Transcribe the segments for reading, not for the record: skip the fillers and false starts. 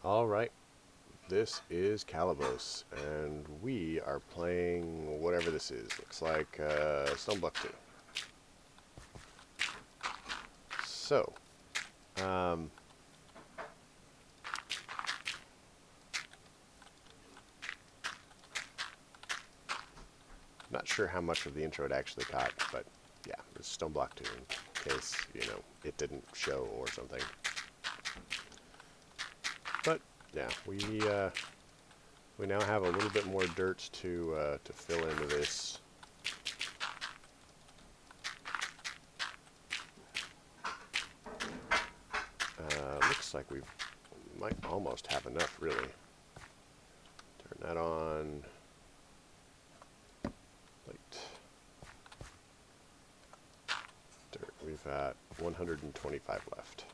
Alright, this is Calibos, and we are playing whatever this is. Looks like Stoneblock 2. So, not sure how much of the intro it actually caught, but yeah, it's Stoneblock 2 in case, it didn't show or something. But yeah, we now have a little bit more dirt to fill into this. Looks like we might almost have enough, really. Turn that on. Light. Dirt. We've got 125 left.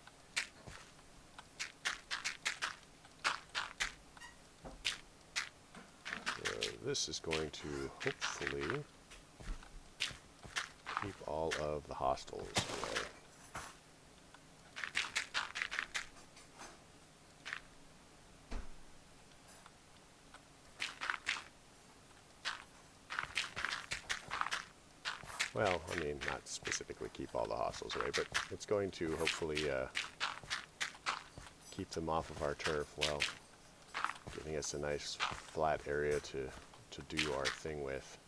This is going to hopefully keep all of the hostiles away. Well, I mean, not specifically keep all the hostiles away, but it's going to hopefully keep them off of our turf while giving us a nice flat area to do our thing with.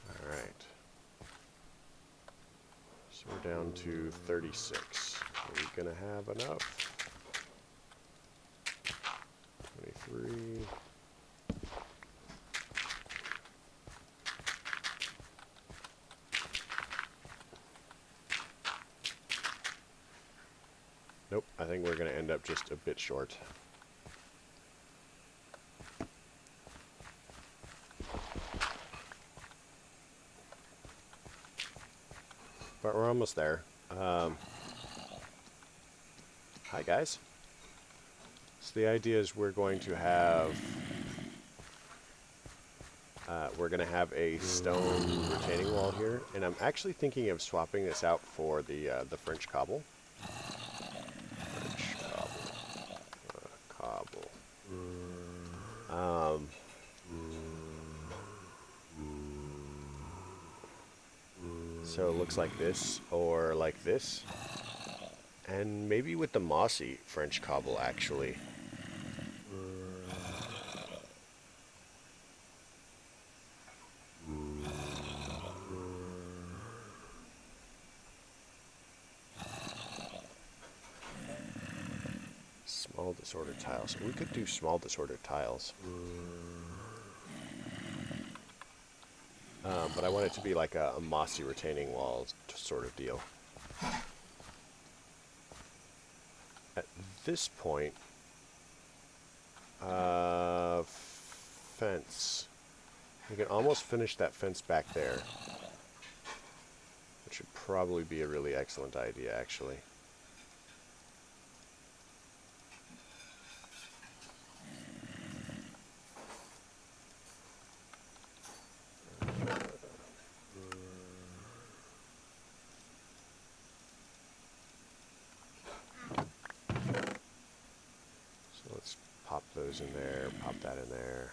Alright. So we're down to 36. Are we going to have enough? 23. Nope, I think we're going to end up just a bit short. But we're almost there. Hi guys. So the idea is we're going to have a stone retaining wall here, and I'm actually thinking of swapping this out for the French cobble. So it looks like this, or like this. And maybe with the mossy French cobble, actually. Small disordered tiles. We could do small disordered tiles. But I want it to be like a mossy retaining wall sort of deal. At this point, fence. We can almost finish that fence back there. Which would probably be a really excellent idea, actually. Pop those in there, pop that in there.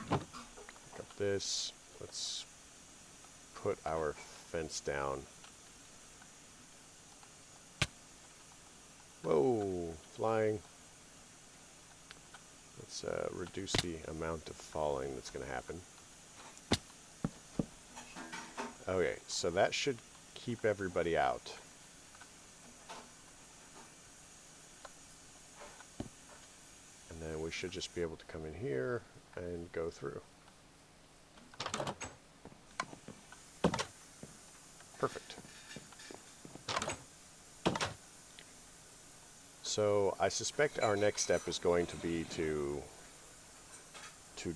Pick up this. Let's put our fence down. Whoa, flying. Let's reduce the amount of falling that's going to happen. Okay, so that should keep everybody out. And then we should just be able to come in here and go through. Perfect. So I suspect our next step is going to be to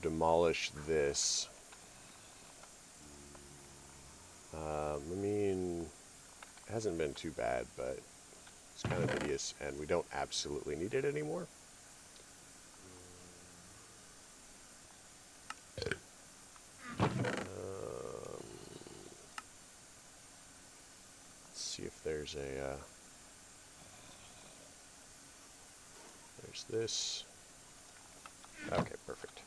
demolish this. I mean, it hasn't been too bad, but it's kind of hideous, and we don't absolutely need it anymore. see if there's a, there's this. Okay, perfect.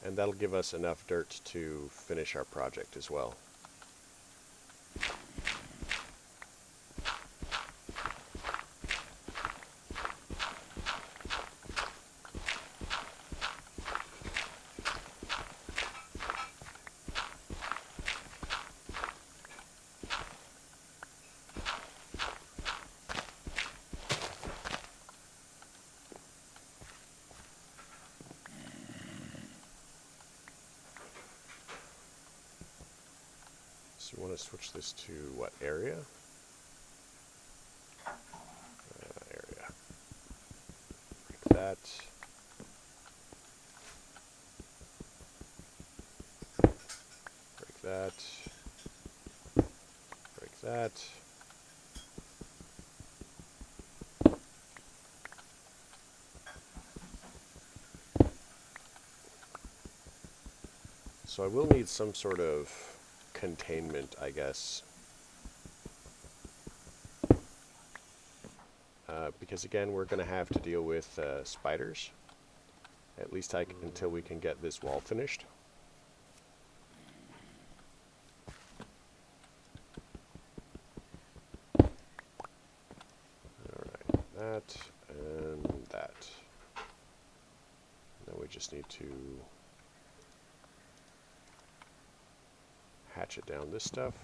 And that'll give us enough dirt to finish our project as well. So we want to switch this to what area? Area. Break that. Break that. Break that. So I will need some sort of containment, I guess. Because again, we're going to have to deal with spiders. At least until we can get this wall finished. Alright, that and that. Now we just need to hatchet down this stuff.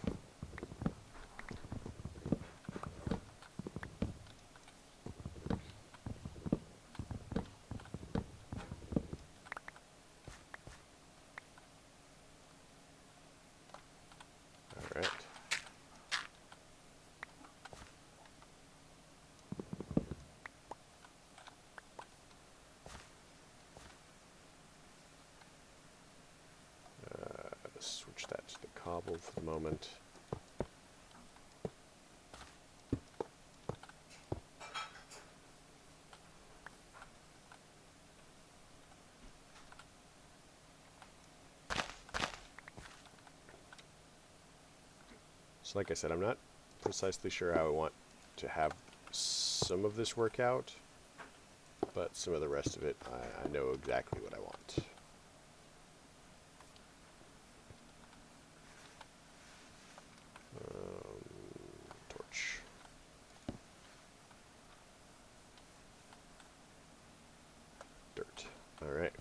Alright. Switch that to the cobble for the moment. So like I said, I'm not precisely sure how I want to have some of this work out, but some of the rest of it, I know exactly what I want. Torch. Dirt. Alright.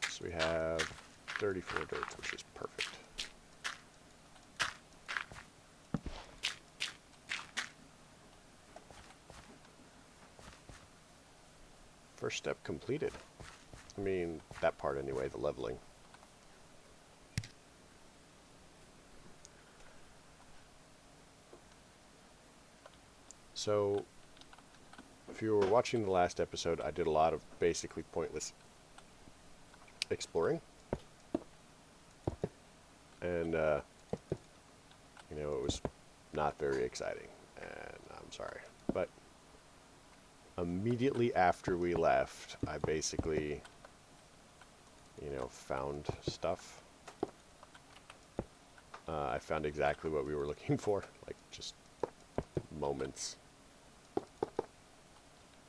So we have 34 dirt, which is perfect. First step completed. I mean, that part anyway, the leveling. So, if you were watching the last episode, I did a lot of basically pointless exploring. And, you know, it was not very exciting. And I'm sorry. But immediately after we left, I basically, you know, found stuff. I found exactly what we were looking for, like just moments.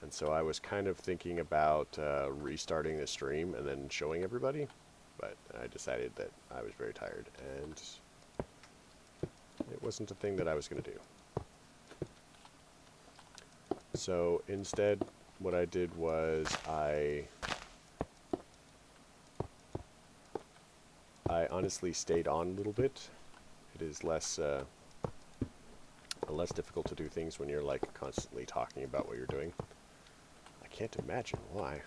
And so I was kind of thinking about restarting the stream and then showing everybody, but I decided that I was very tired and it wasn't a thing that I was going to do. So instead, what I did was I honestly stayed on a little bit. It is less difficult to do things when you're like constantly talking about what you're doing. I can't imagine why.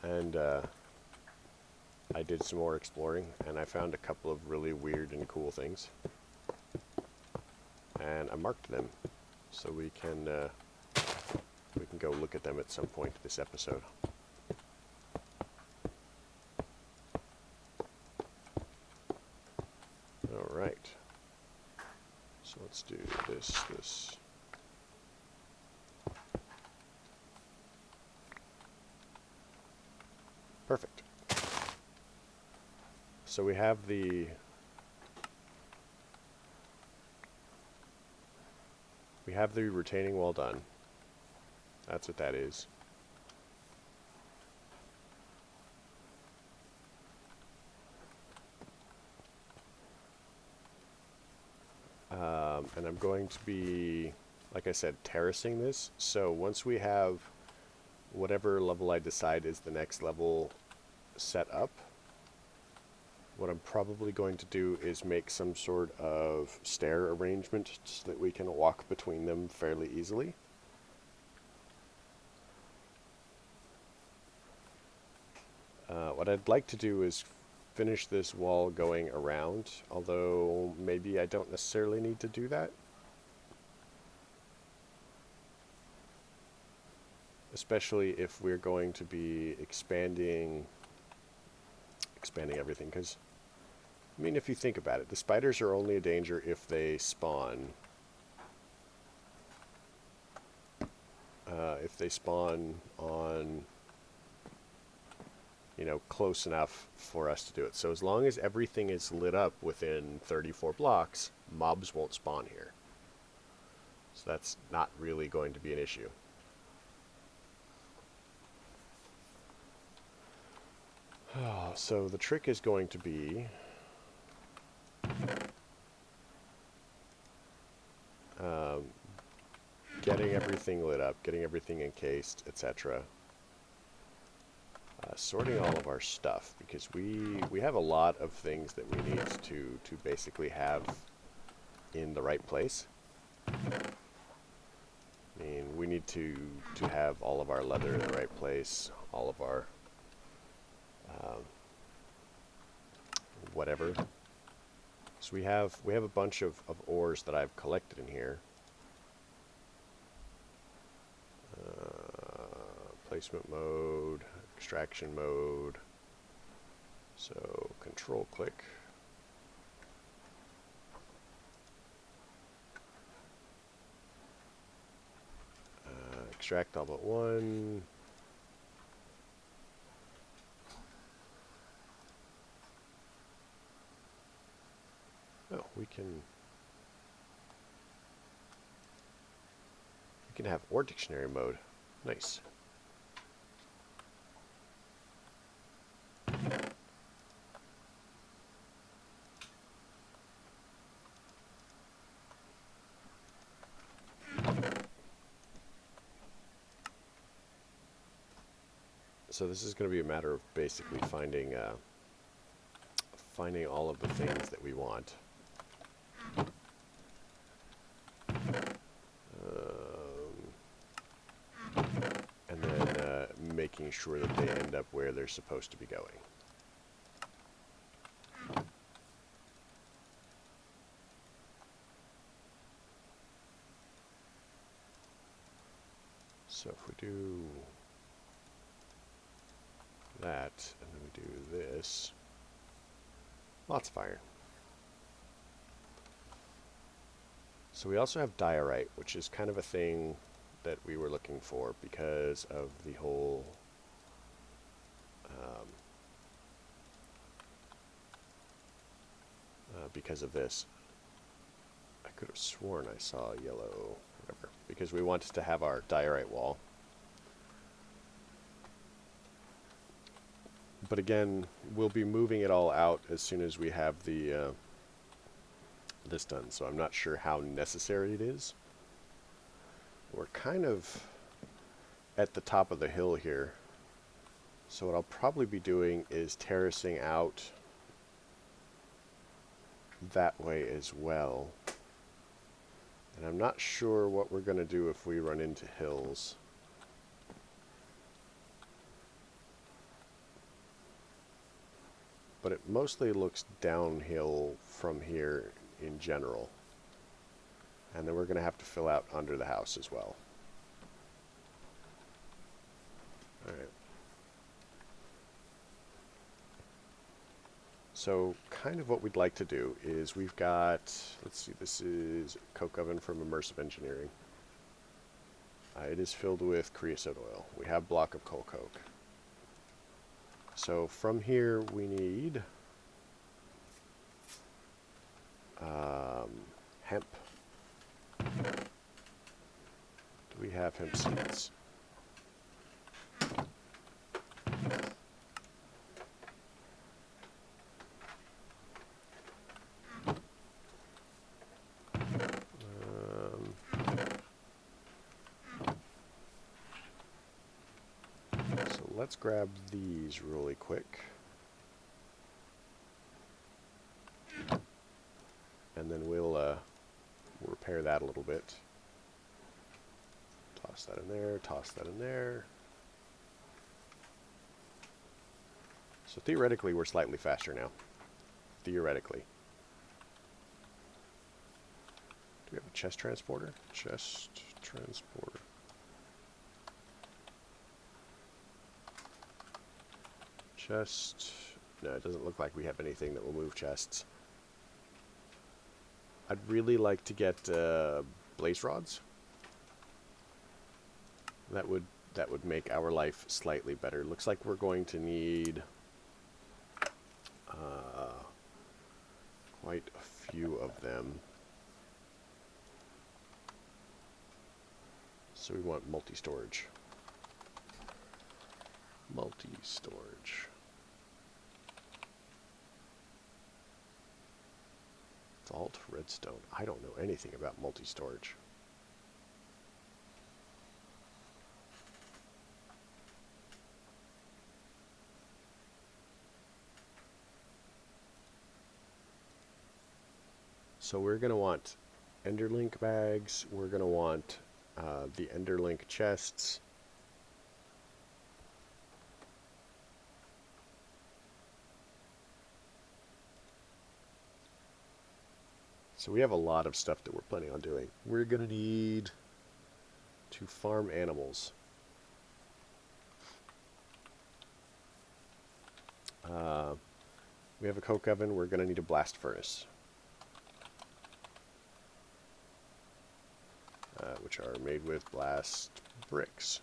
And I did some more exploring, and I found a couple of really weird and cool things. And I marked them, so we can go look at them at some point this episode. All right. So let's do this. Perfect. So we have the We have the retaining wall done. That's what that is. And I'm going to be, like I said, terracing this. So once we have whatever level I decide is the next level set up, what I'm probably going to do is make some sort of stair arrangement so that we can walk between them fairly easily. What I'd like to do is finish this wall going around, although maybe I don't necessarily need to do that. Especially if we're going to be expanding everything, because I mean, if you think about it, the spiders are only a danger if they spawn. If they spawn on, you know, close enough for us to do it. So as long as everything is lit up within 34 blocks, mobs won't spawn here. So that's not really going to be an issue. So the trick is going to be getting everything lit up, getting everything encased, etc. Sorting all of our stuff, because we have a lot of things that we need to basically have in the right place. I mean, we need to have all of our leather in the right place, all of our whatever. So we have a bunch of ores that I've collected in here. Placement mode, extraction mode. So control click. Extract all but one. Oh, we can have ore dictionary mode. Nice. So this is going to be a matter of basically finding all of the things that we want. And then making sure that they end up where they're supposed to be going. So if we do that, and then we do this, lots of iron. So we also have diorite, which is kind of a thing that we were looking for because of the whole because of this. I could have sworn I saw yellow, whatever, because we wanted to have our diorite wall. But again, we'll be moving it all out as soon as we have the this done, so I'm not sure how necessary it is. We're kind of at the top of the hill here, so what I'll probably be doing is terracing out that way as well. And I'm not sure what we're going to do if we run into hills. But it mostly looks downhill from here in general. And then we're going to have to fill out under the house as well. Alright. So kind of what we'd like to do is we've got, let's see, this is coke oven from Immersive Engineering. It is filled with creosote oil. We have block of coal coke. So from here we need hemp. Do we have hemp seeds? So let's grab these really quick. And then we'll repair that a little bit. Toss that in there, toss that in there. So theoretically, we're slightly faster now. Theoretically. Do we have a chest transporter? Chest transporter. Chest. No, it doesn't look like we have anything that will move chests. I'd really like to get blaze rods. That would make our life slightly better. Looks like we're going to need quite a few of them. So we want multi-storage. Multi-storage. Vault redstone. I don't know anything about multi-storage. So we're going to want Enderlink bags. We're going to want the Enderlink chests. So we have a lot of stuff that we're planning on doing. We're going to need to farm animals. We have a coke oven. We're going to need a blast furnace. Which are made with blast bricks.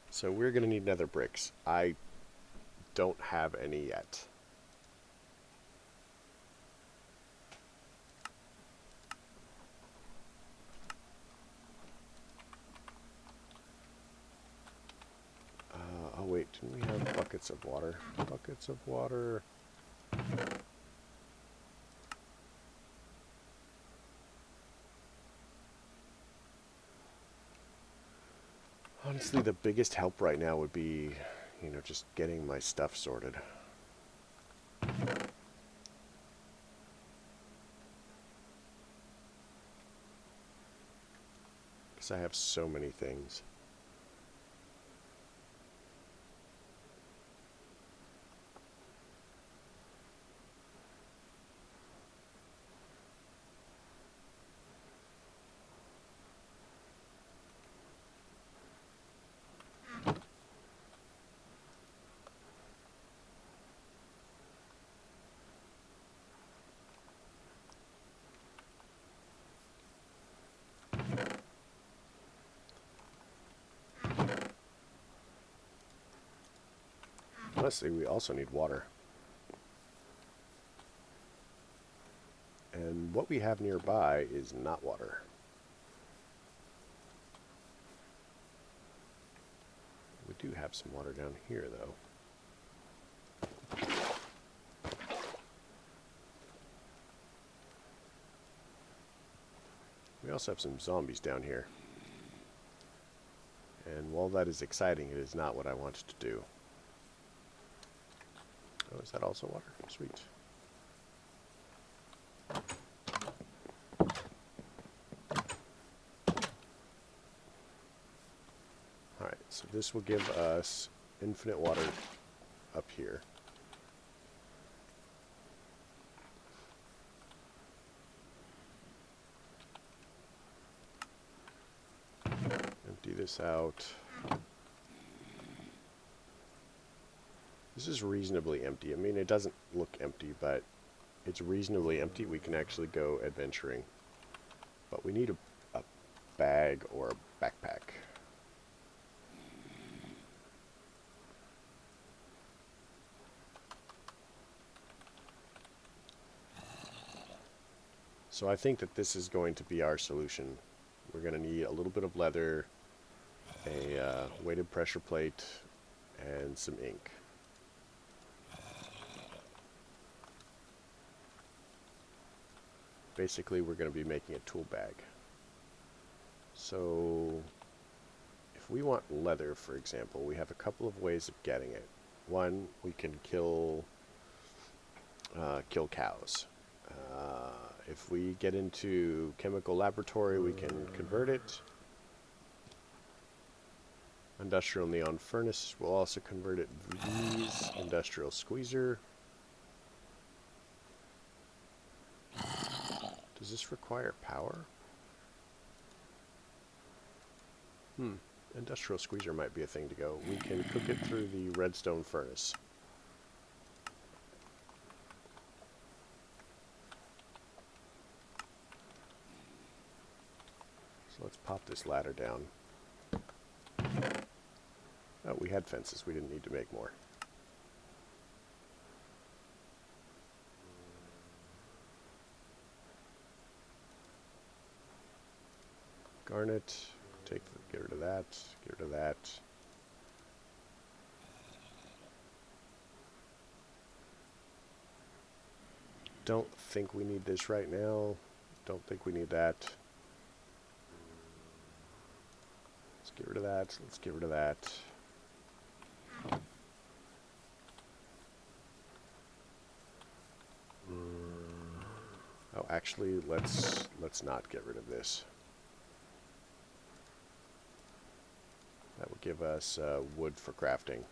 So we're going to need nether bricks. I don't have any yet. Oh wait, didn't we have buckets of water? Buckets of water. Honestly, the biggest help right now would be, you know, just getting my stuff sorted. Because I have so many things. Honestly, we also need water. And what we have nearby is not water. We do have some water down here, though. We also have some zombies down here. And while that is exciting, it is not what I wanted to do. Oh, is that also water? Sweet. Alright, so this will give us infinite water up here. Empty this out. This is reasonably empty. I mean, it doesn't look empty, but it's reasonably empty. We can actually go adventuring. But we need a bag or a backpack. So I think that this is going to be our solution. We're going to need a little bit of leather, a weighted pressure plate, and some ink. Basically, we're going to be making a tool bag. So if we want leather, for example, we have a couple of ways of getting it. One, we can kill cows. If we get into chemical laboratory, we can convert it. Industrial neon furnace will also convert it. V's industrial squeezer. Does this require power? Industrial squeezer might be a thing to go. We can cook it through the redstone furnace. So let's pop this ladder down. Oh, we had fences. We didn't need to make more. Garnet. Get rid of that. Get rid of that. Don't think we need this right now. Don't think we need that. Let's get rid of that. Let's get rid of that. Oh, actually, let's not get rid of this. That will give us wood for crafting.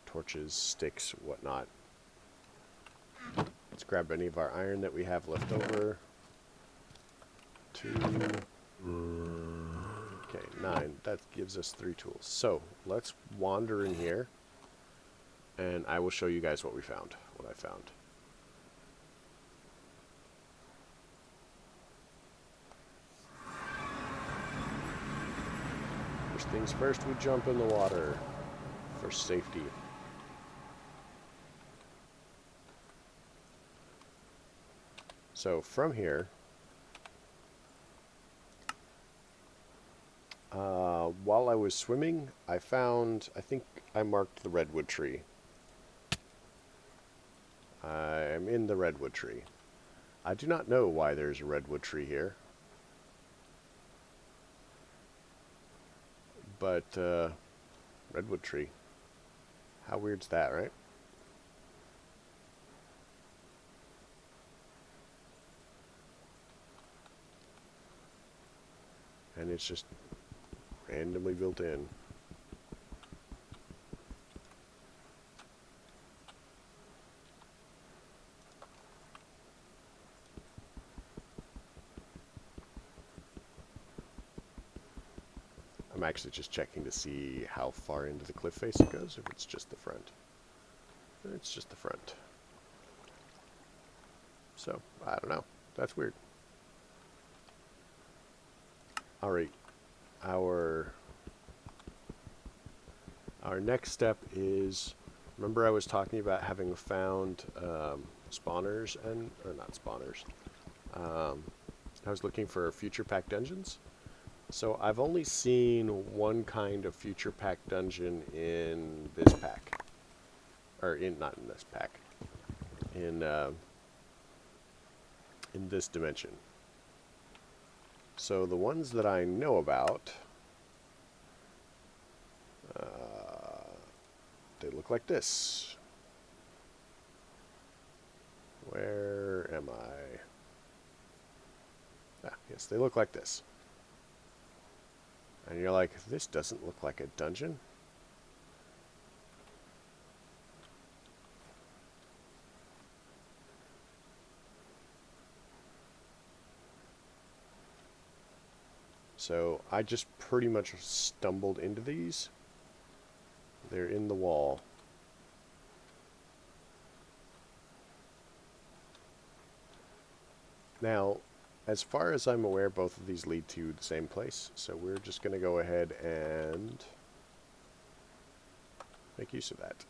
Torches, sticks, whatnot. Let's grab any of our iron that we have left over. 2. Okay, 9. That gives us 3 tools. So, let's wander in here, and I will show you guys what we found, what I found. First things first, we jump in the water for safety. So from here, while I was swimming, I think I marked the redwood tree. I'm in the redwood tree. I do not know why there's a redwood tree here. But, redwood tree. How weird's that, right? And it's just randomly built in. I'm actually just checking to see how far into the cliff face it goes, if it's just the front. It's just the front. So, I don't know. That's weird. Alright, our next step is, remember I was talking about having found spawners, or not spawners, I was looking for future pack dungeons. So I've only seen one kind of future pack dungeon in this pack, or not in this pack, in this dimension. So the ones that I know about, they look like this. Where am I? Ah, yes, they look like this. And you're like, this doesn't look like a dungeon. So I just pretty much stumbled into these. They're in the wall. Now, as far as I'm aware, both of these lead to the same place. So we're just going to go ahead and make use of that.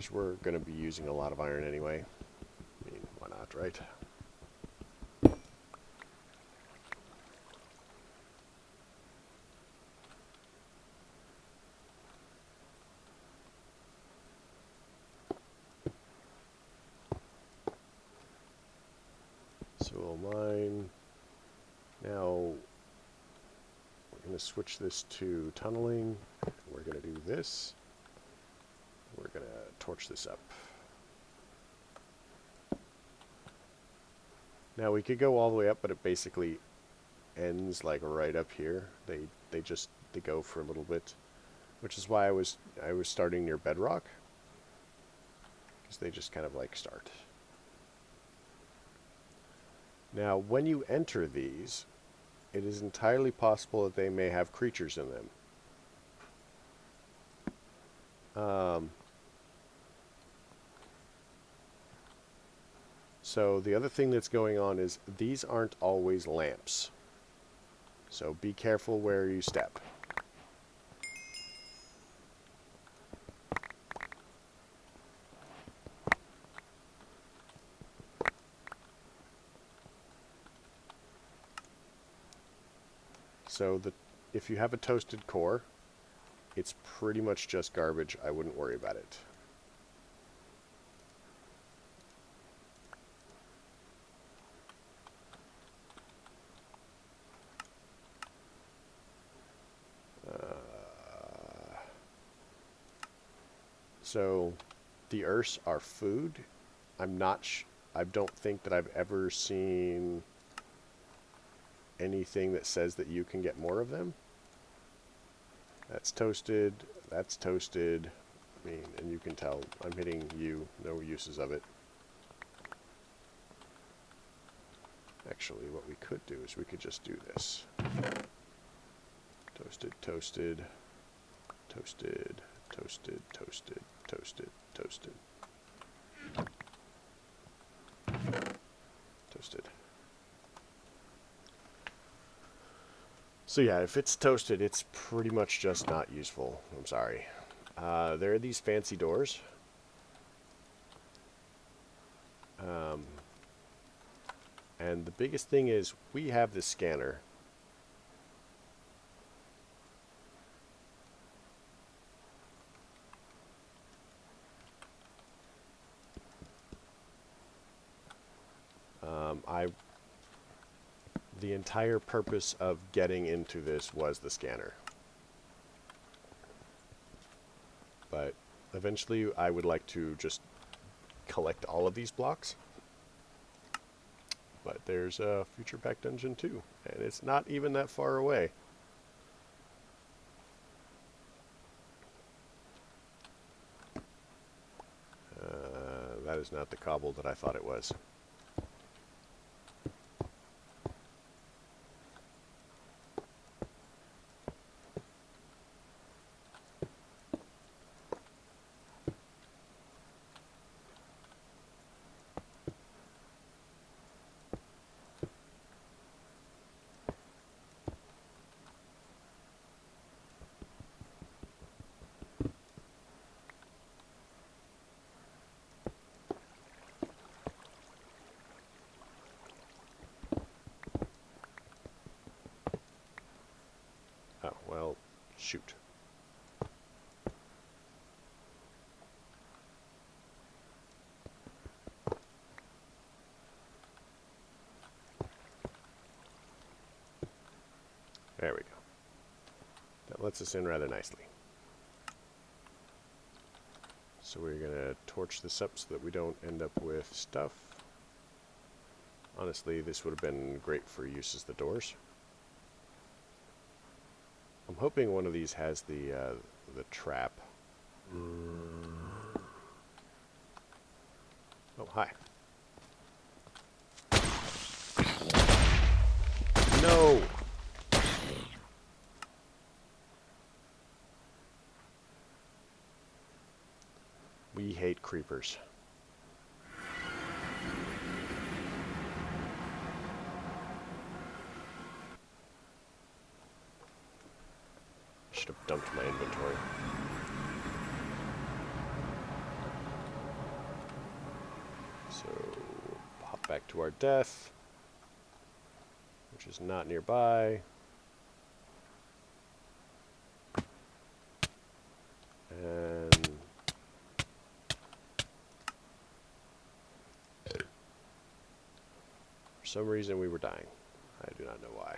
because we're going to be using a lot of iron anyway. I mean, why not, right? So we'll mine. Now we're going to switch this to tunneling. We're going to do this. We're going to torch this up. Now we could go all the way up, but it basically ends like right up here. They go for a little bit, which is why I was starting near bedrock, because they just kind of like start. Now when you enter these, it is entirely possible that they may have creatures in them. So the other thing that's going on is these aren't always lamps. So be careful where you step. So if you have a toasted core, it's pretty much just garbage. I wouldn't worry about it. So the earths are food. I don't think that I've ever seen anything that says that you can get more of them. That's toasted. That's toasted. I mean, and you can tell I'm hitting you. No uses of it. Actually, what we could do is we could just do this. Toasted, toasted, toasted, toasted, toasted, toasted, toasted. Toasted. So yeah, if it's toasted, it's pretty much just not useful. I'm sorry. There are these fancy doors. And the biggest thing is we have this scanner. The entire purpose of getting into this was the scanner. But eventually I would like to just collect all of these blocks. But there's a future pack dungeon too, and it's not even that far away. That is not the cobble that I thought it was. Oh, well, shoot. There we go. That lets us in rather nicely. So we're going to torch this up so that we don't end up with stuff. Honestly, this would have been great for use as the doors. I'm hoping one of these has the trap. Oh, hi. No! We hate creepers. Should have dumped my inventory. So, hop back to our death, which is not nearby. And for some reason we were dying. I do not know why.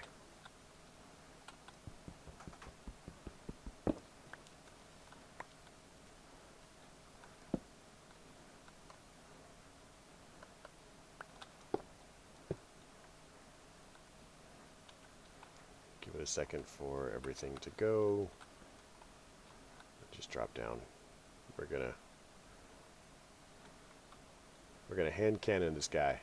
Give it a second for everything to go. Just drop down. We're gonna hand cannon this guy.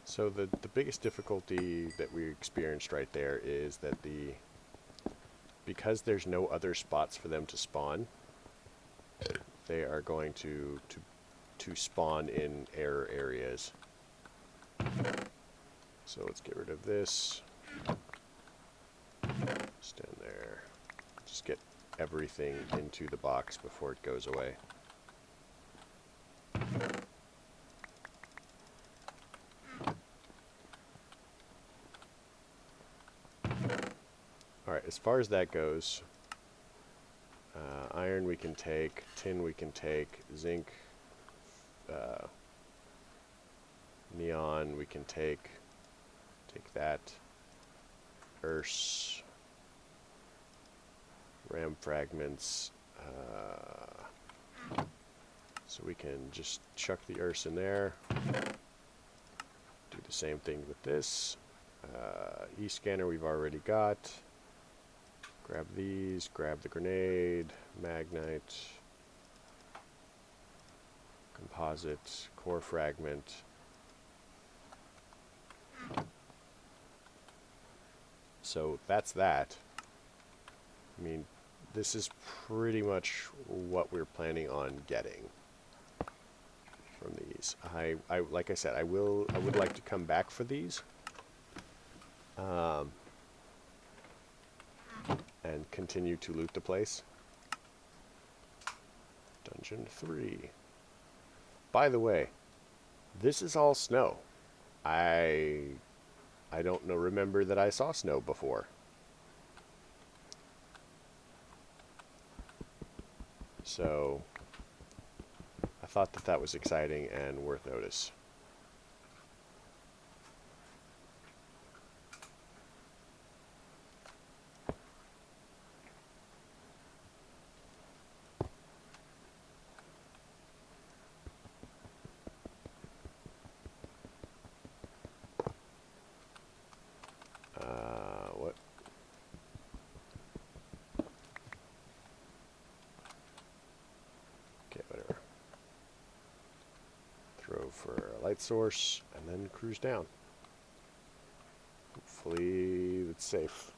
So the biggest difficulty that we experienced right there is that because there's no other spots for them to spawn, they are going to spawn in error areas. So let's get rid of this. Stand there. Just get everything into the box before it goes away. Alright, as far as that goes, iron we can take, tin we can take, zinc, neon we can take that, earth, ram fragments, so we can just chuck the earth in there, do the same thing with this, e-scanner we've already got. Grab these, grab the grenade, magnite, composite, core fragment. So that's that. I mean, this is pretty much what we're planning on getting from these. I like I said, I would like to come back for these. And continue to loot the place. Dungeon 3. By the way, this is all snow. I don't remember that I saw snow before. So I thought that was exciting and worth notice. What? Okay, whatever. Throw for a light source and then cruise down. Hopefully it's safe.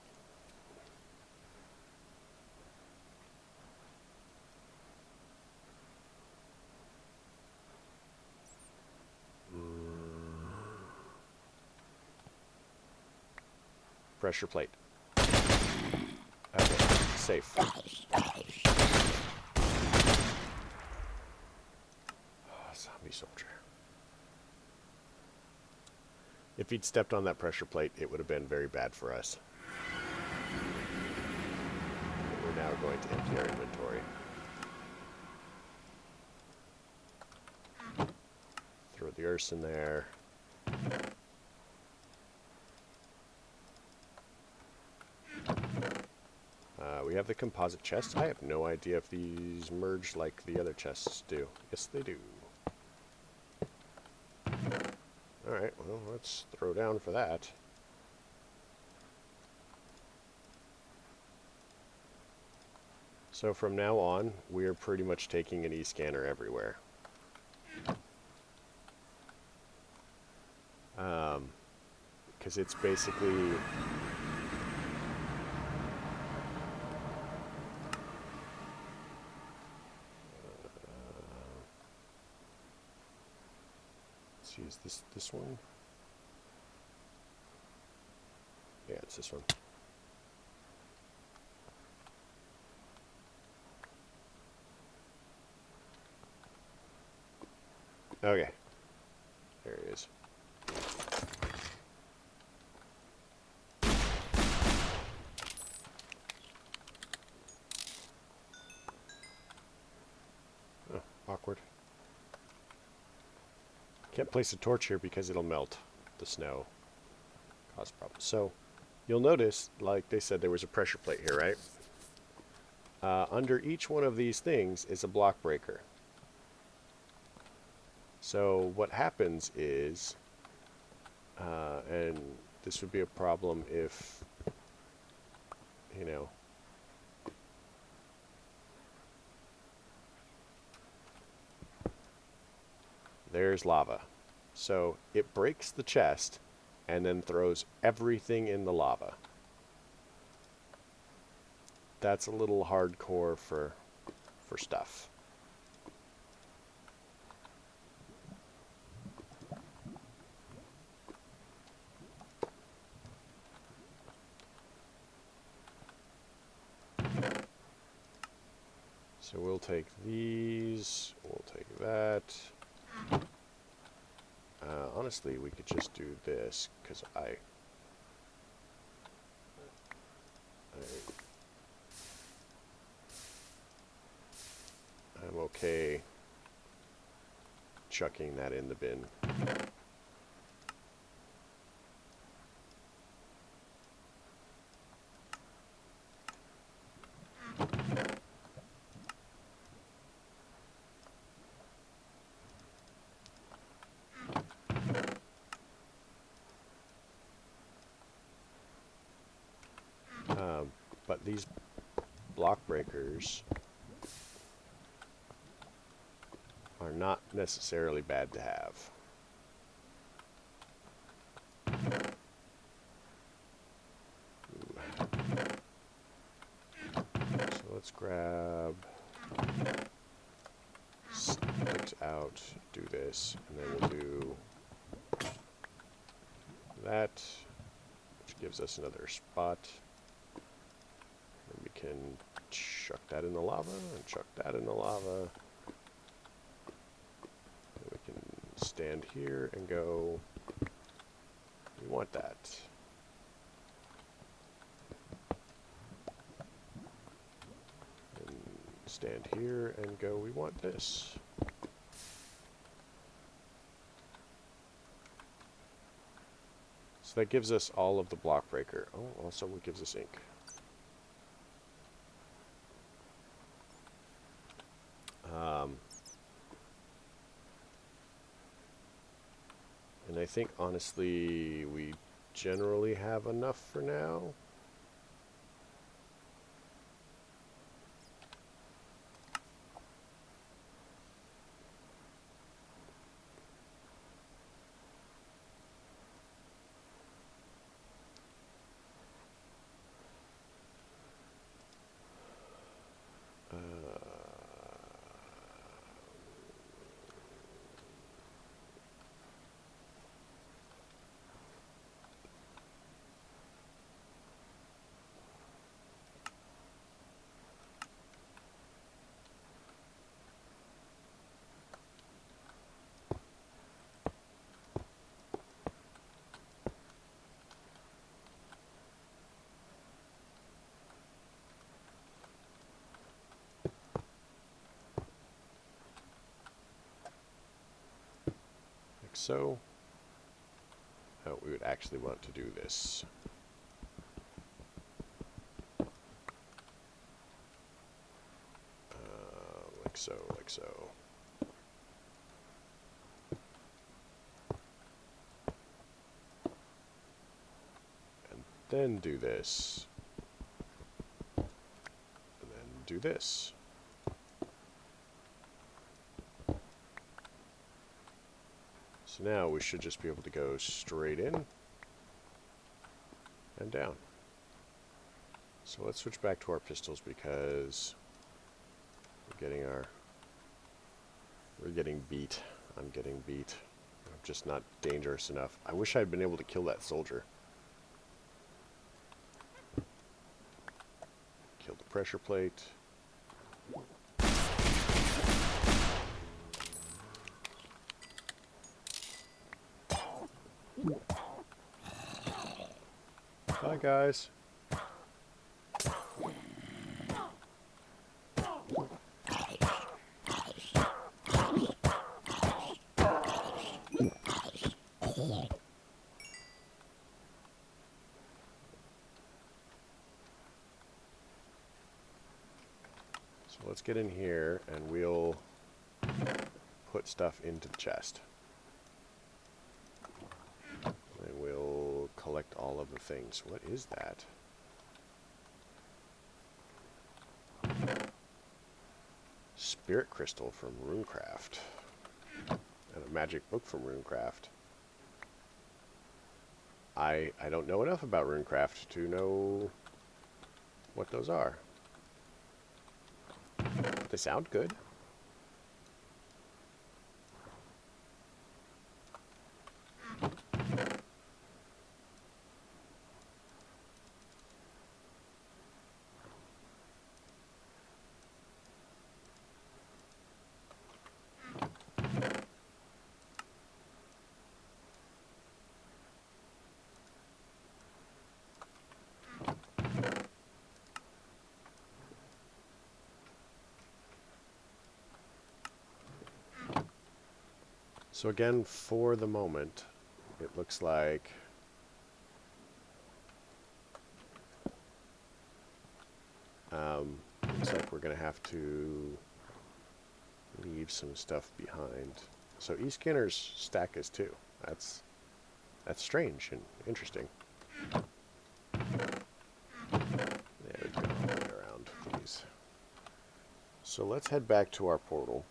Pressure plate. Okay, safe. Oh, zombie soldier. If he'd stepped on that pressure plate, it would have been very bad for us. We're now going to empty our inventory. Throw the earth in there. We have the composite chests. I have no idea if these merge like the other chests do. Yes, they do. Alright, well, let's throw down for that. So from now on, we are pretty much taking an e-scanner everywhere. Because it's basically... see, is this one? Yeah, it's this one. Okay. There it is. Oh, awkward. Can't place a torch here because it'll melt the snow. Cause problems. So, you'll notice, like they said, there was a pressure plate here, right? Under each one of these things is a block breaker. So what happens is, and this would be a problem if, you know, there's lava. So it breaks the chest and then throws everything in the lava. That's a little hardcore for stuff. So we'll take these, we'll take that. Honestly, we could just do this, because I'm okay chucking that in the bin. But these block breakers are not necessarily bad to have. So let's grab sticks out, do this, and then we'll do that, which gives us another spot. And we can chuck that in the lava, and chuck that in the lava. And we can stand here and go, we want that. And stand here and go, we want this. So that gives us all of the block breaker. Oh, also it gives us ink. And I think, honestly, we generally have enough for now. So, we would actually want to do this. Like so, like so. And then do this. And then do this. So now we should just be able to go straight in and down. So let's switch back to our pistols because we're getting beat. I'm getting beat. I'm just not dangerous enough. I wish I'd been able to kill that soldier. Kill the pressure plate. Bye, guys. So let's get in here and we'll put stuff into the chest. And we'll collect all of the things. What is that? Spirit crystal from Runecraft. And a magic book from Runecraft. I don't know enough about Runecraft to know what those are. But they sound good. So again, for the moment, it looks like we're going to have to leave some stuff behind. So E-Skinner's stack is 2. That's strange and interesting. There we go, all the way around, please. So let's head back to our portal.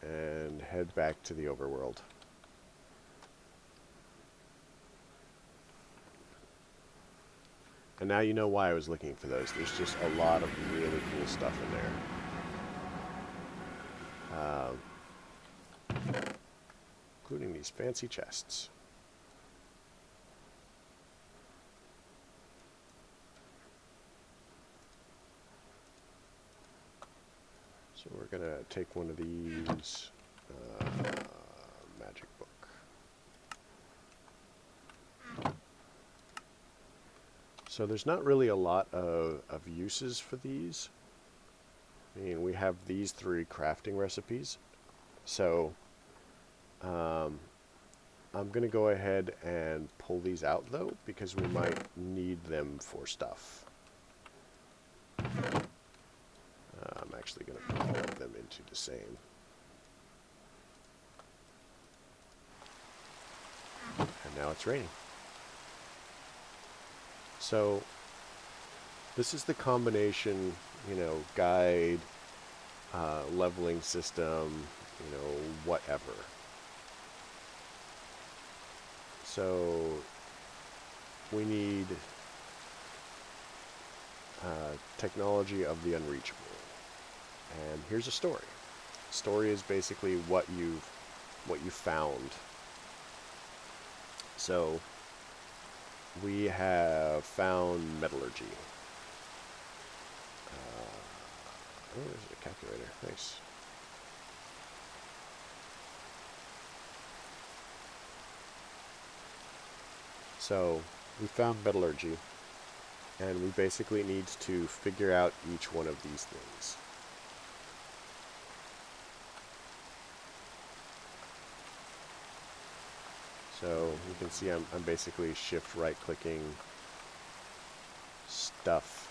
And head back to the overworld. And now you know why I was looking for those. There's just a lot of really cool stuff in there. Including these fancy chests. So we're going to take one of these, magic book. So there's not really a lot of uses for these. I mean, we have these 3 crafting recipes. So I'm going to go ahead and pull these out, though, because we might need them for stuff. I'm actually going to put all of them into the same. And now it's raining. So this is the combination, you know, guide, leveling system, you know, whatever. So we need technology of the unreachable. And here's a story. Story is basically what you found. So we have found metallurgy. Oh, there's a calculator. Nice. So we found metallurgy, and we basically need to figure out each one of these things. So you can see I'm basically shift right clicking stuff.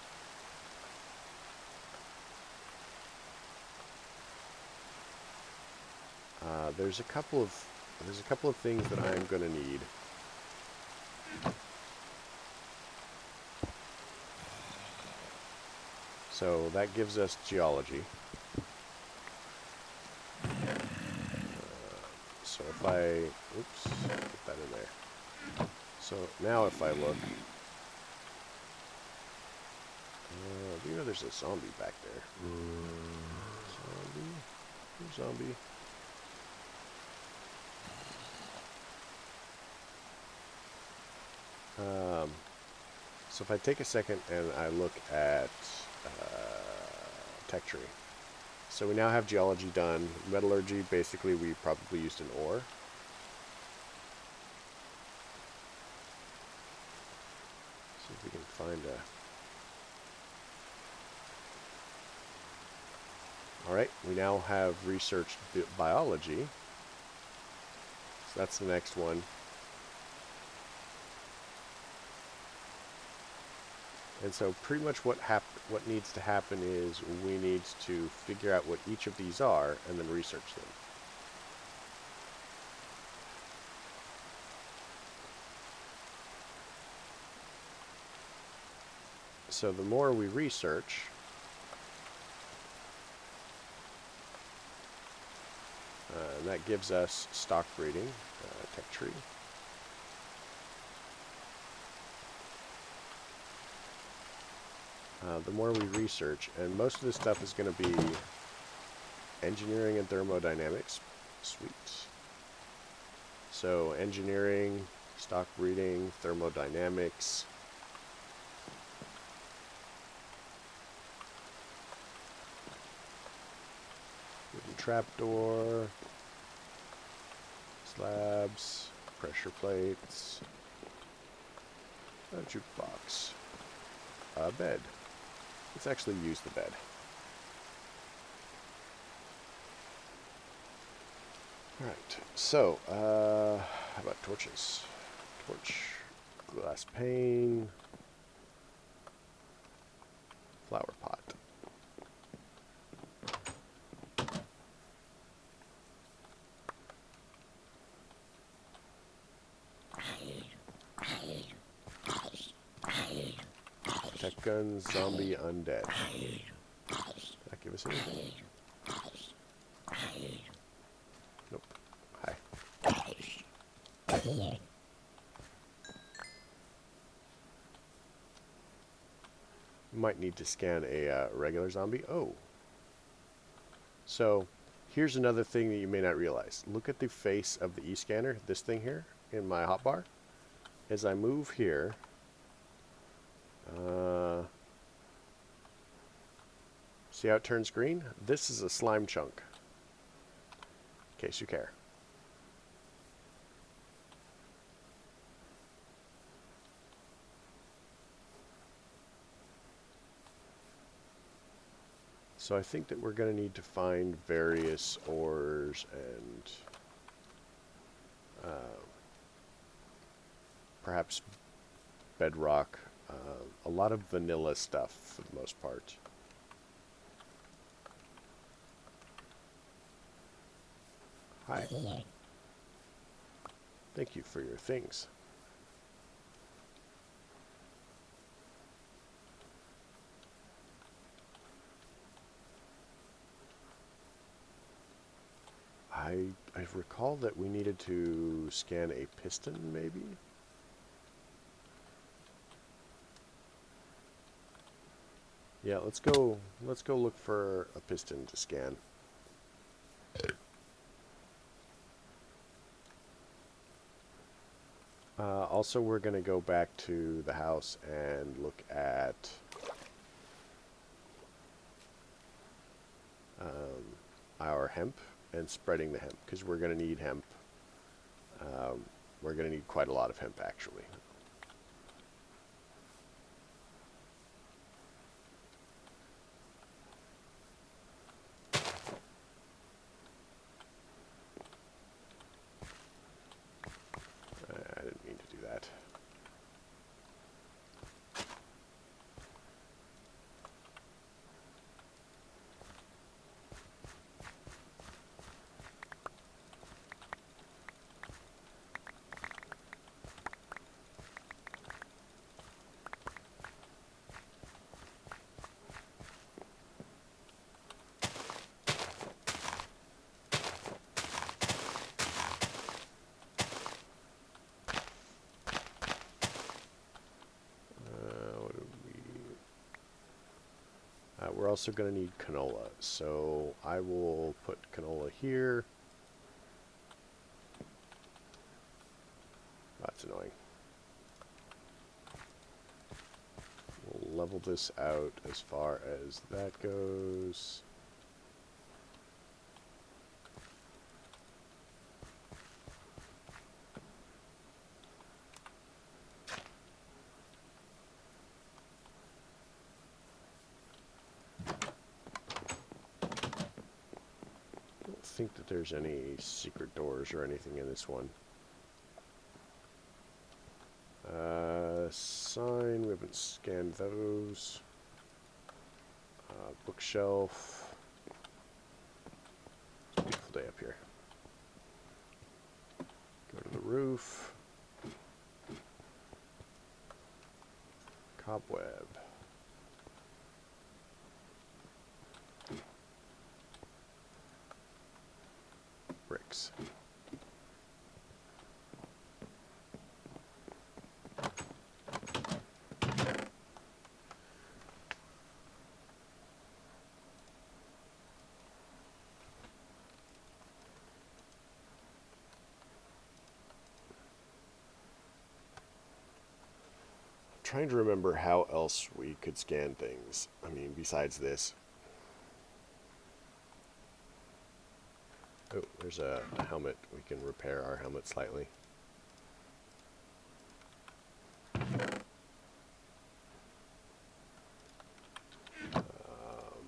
There's a couple of things that I'm going to need. So that gives us geology. So if I, oops, put that in there. So now if I look, there's a zombie back there. Zombie. So if I take a second and I look at tech tree. So we now have geology done. Metallurgy, basically we probably used an ore. See if we can find a... Alright, we now have researched biology. So that's the next one. And so pretty much what needs to happen is we need to figure out what each of these are and then research them. So the more we research, that gives us stock breeding, tech tree. The more we research, and most of this stuff is going to be engineering and thermodynamics. Sweet. So engineering, stock breeding, thermodynamics. Wooden trapdoor, slabs, pressure plates, a jukebox, a bed. Let's actually use the bed. Alright, so, how about torches? Torch, glass pane, flower pot. Tech guns, zombie, undead. Did that give us anything? Nope. Hi. Might need to scan a regular zombie. Oh. So, here's another thing that you may not realize. Look at the face of the e-scanner, this thing here, in my hotbar. As I move here, see how it turns green? This is a slime chunk, in case you care. So I think that we're going to need to find various ores and perhaps bedrock, a lot of vanilla stuff for the most part. Hi. Thank you for your things. I recall that we needed to scan a piston, maybe? Yeah, let's go look for a piston to scan. Also, we're going to go back to the house and look at our hemp and spreading the hemp, because we're going to need hemp. We're going to need quite a lot of hemp, actually. I didn't mean to do that. We're also going to need canola, so I will put canola here. That's annoying. We'll level this out as far as that goes. I don't think that there's any secret doors or anything in this one. Sign, we haven't scanned those. Bookshelf. Beautiful day up here. Go to the roof. Cobweb. Bricks. Trying to remember how else we could scan things. I mean, besides this. Oh, there's a helmet. We can repair our helmet slightly.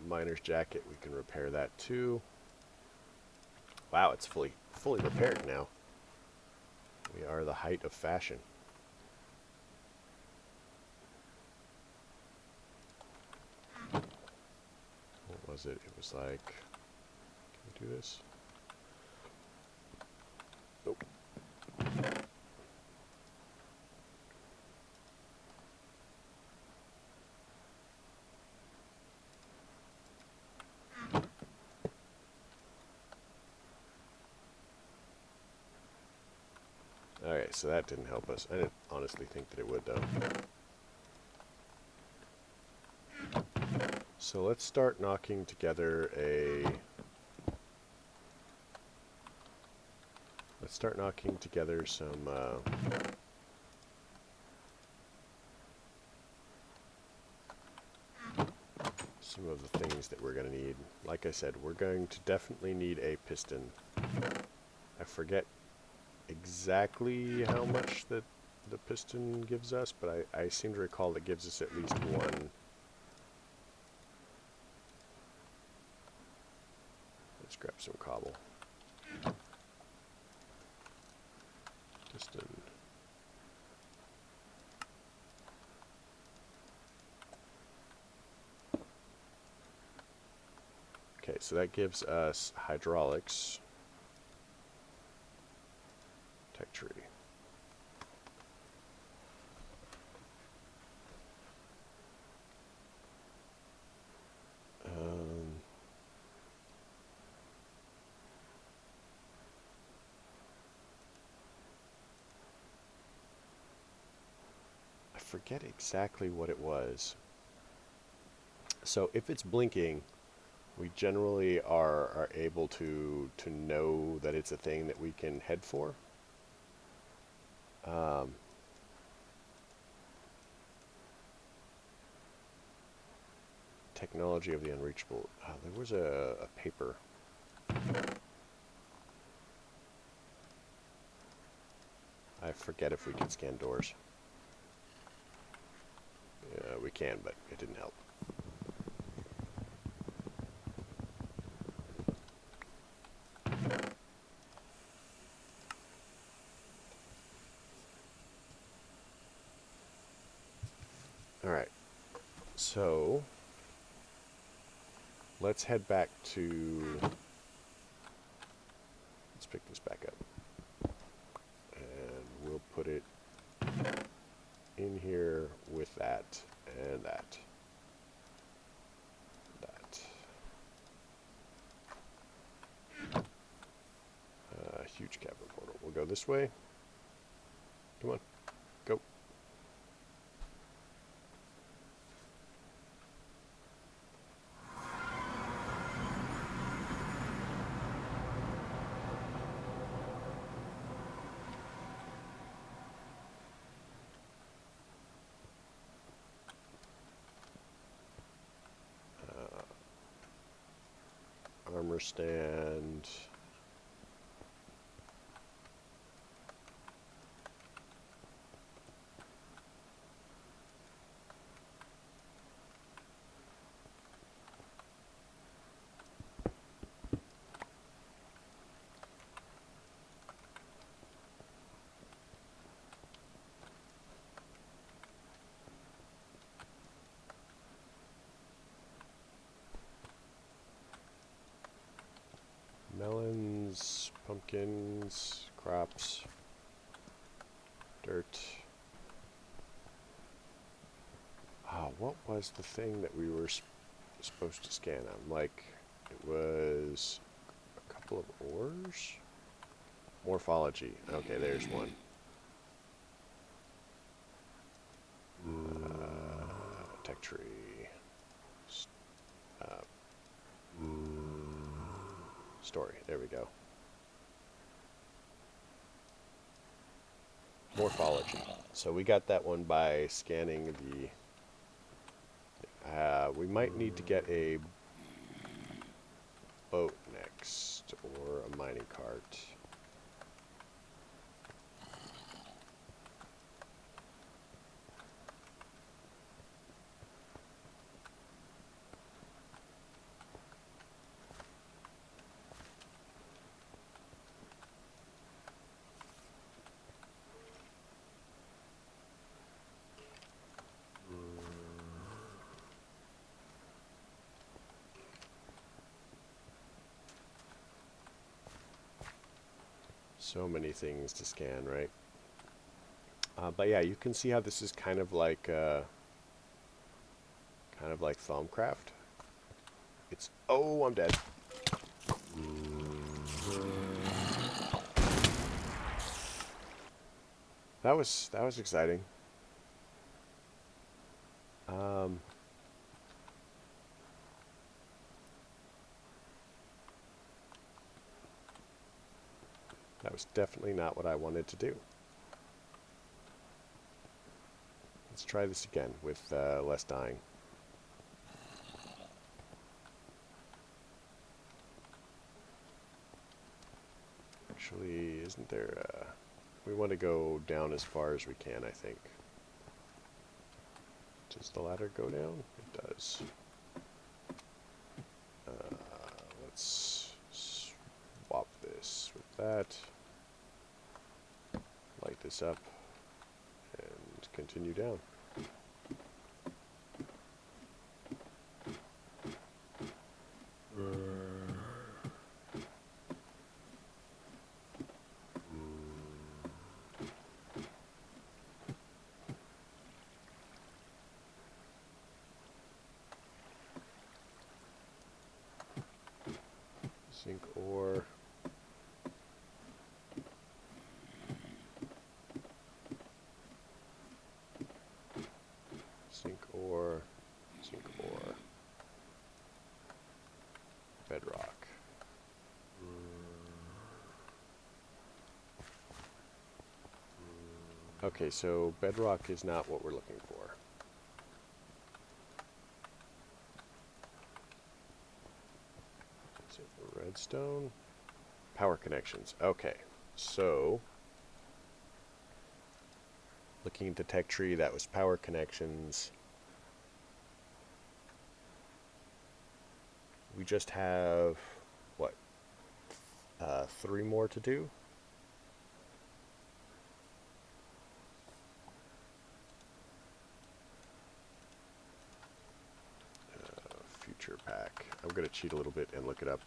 Miner's jacket, we can repair that too. Wow, it's fully repaired now. We are the height of fashion. What was it? It was like, can we do this? Nope. Alright, so that didn't help us. I didn't honestly think that it would, though. So let's start knocking together a... Let's start knocking together some of the things that we're going to need. Like I said, we're going to definitely need a piston. I forget exactly how much the piston gives us, but I seem to recall it gives us at least one. Let's grab some cobble. Piston. Okay, so that gives us hydraulics. Tech tree. I forget exactly what it was. So if it's blinking, we generally are able to know that it's a thing that we can head for. Technology of the unreachable. There was a paper. I forget if we can scan doors. We can, but it didn't help. Alright, so let's head back to, let's pick this back up, and we'll put it in here with that, and that, huge cavern portal. We'll go this way. Come on, go. armor stand. Melons, pumpkins, crops, dirt. Ah, what was the thing that we were supposed to scan on? Like, it was a couple of ores? Morphology. Okay, there's one. Tech tree. Story. There we go. Morphology. So we got that one by scanning the... we might need to get a boat next, or a mining cart. So many things to scan, right? But yeah, you can see how this is kind of like Towncraft. It's I'm dead. That was exciting. That was definitely not what I wanted to do. Let's try this again with less dying. Actually, isn't there... we want to go down as far as we can, I think. Does the ladder go down? It does. Let's swap this with that. Light this up. And continue down. Zinc ore. Zinc ore. Zinc ore. Bedrock. Okay, so bedrock is not what we're looking for. Is it redstone? Power connections. Okay, so looking into tech tree, that was power connections. We just have, what, 3 more to do? Future pack. I'm going to cheat a little bit and look it up.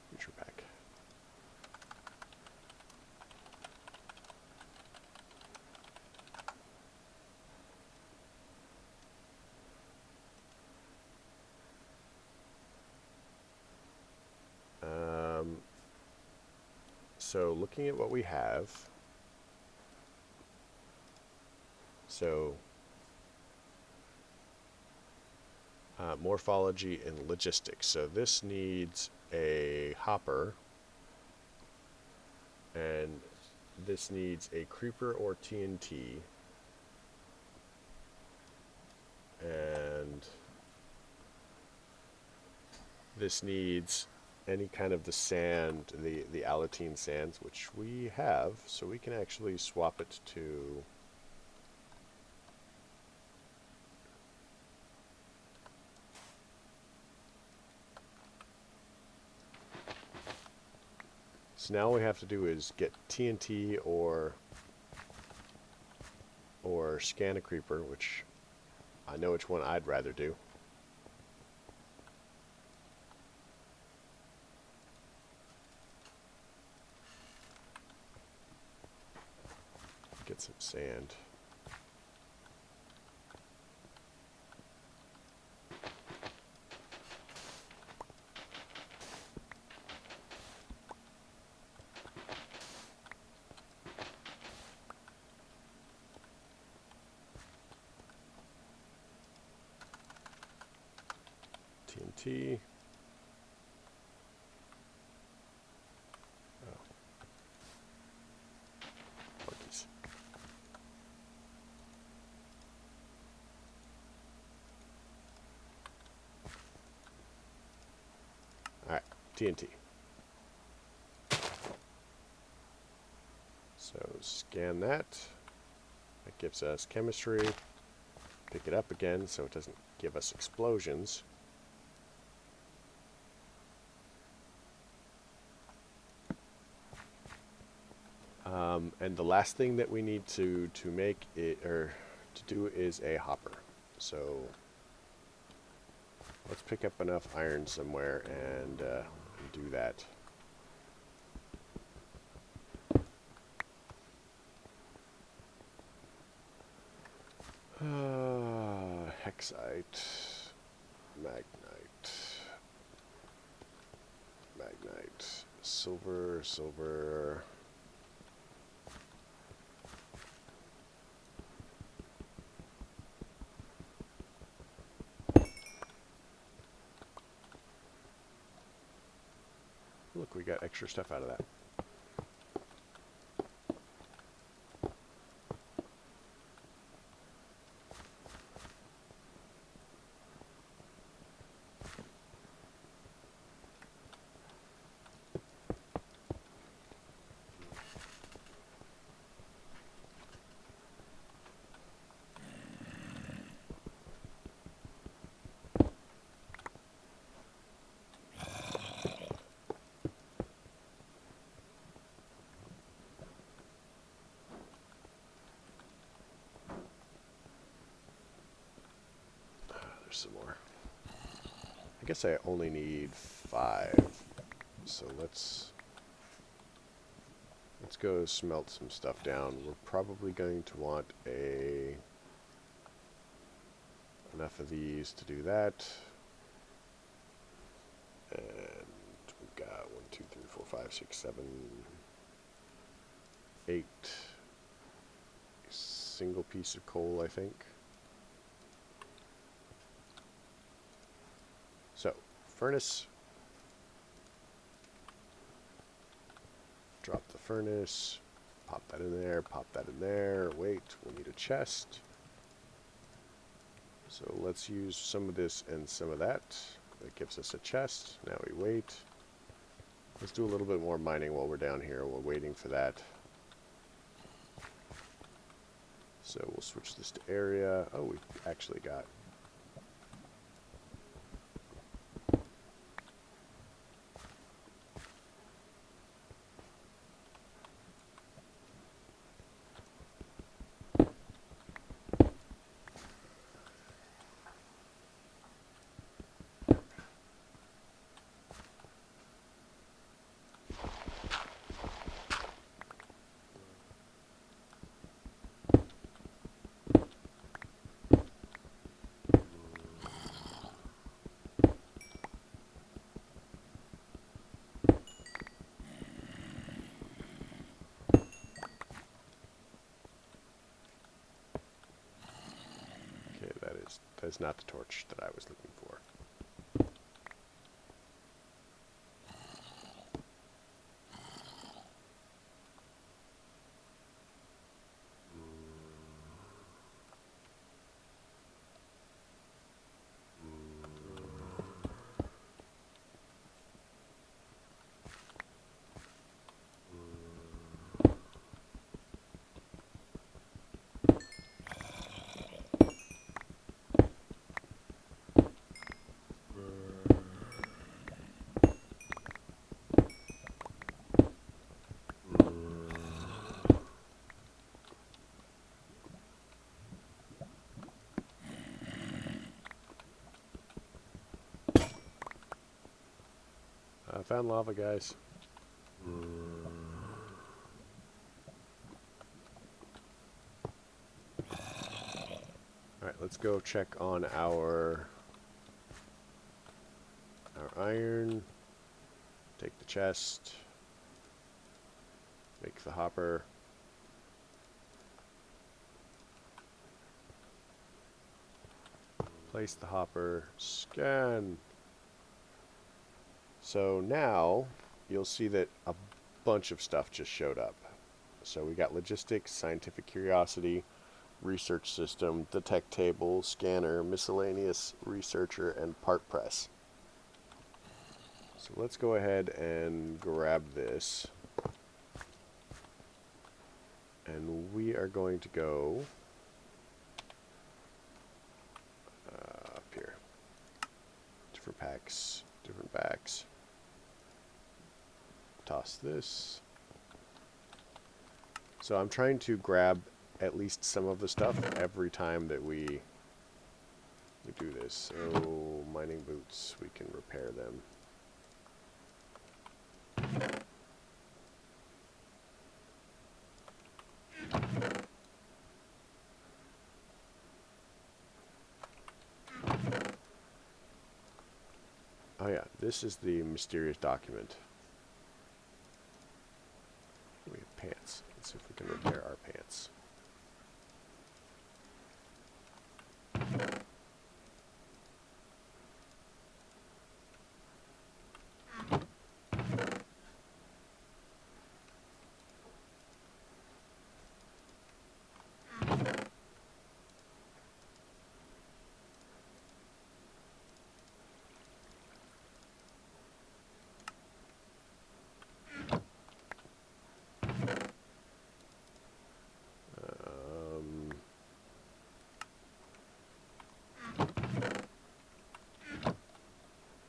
Future pack. So looking at what we have, so morphology and logistics. So this needs a hopper, and This needs a creeper or TNT. And this needs any kind of the sand, the Alatine sands, which we have, so we can actually swap it to so now all we have to do is get TNT or scan a creeper, which I know which one I'd rather do. Get some sand. TNT. Oh. Monkeys. Alright, TNT. So scan that. That gives us chemistry. Pick it up again so it doesn't give us explosions. And the last thing that we need to make it or to do is a hopper. So let's pick up enough iron somewhere and do that. Hexite, magnite, silver. Look, we got extra stuff out of that. Some more. I guess I only need 5. So let's go smelt some stuff down. We're probably going to want enough of these to do that. And we've got 1, 2, 3, 4, 5, 6, 7, 8. A single piece of coal, I think. So, furnace. Drop the furnace. Pop that in there, pop that in there. Wait, we'll need a chest. So let's use some of this and some of that. That gives us a chest. Now we wait. Let's do a little bit more mining while we're down here. We're waiting for that. So we'll switch this to area. Oh, we actually got that is not the torch that I was looking for. found lava, guys. Alright, let's go check on our iron. Take the chest. Make the hopper. Place the hopper. Scan. So now you'll see that a bunch of stuff just showed up. So we got logistics, scientific curiosity, research system, detect table, scanner, miscellaneous researcher, and part press. So let's go ahead and grab this. And we are going to go up here. Different packs, different backs. Toss this. So I'm trying to grab at least some of the stuff every time that we do this. So mining boots, we can repair them. Oh yeah, this is the mysterious document. We have pants. Let's see if we can repair our pants.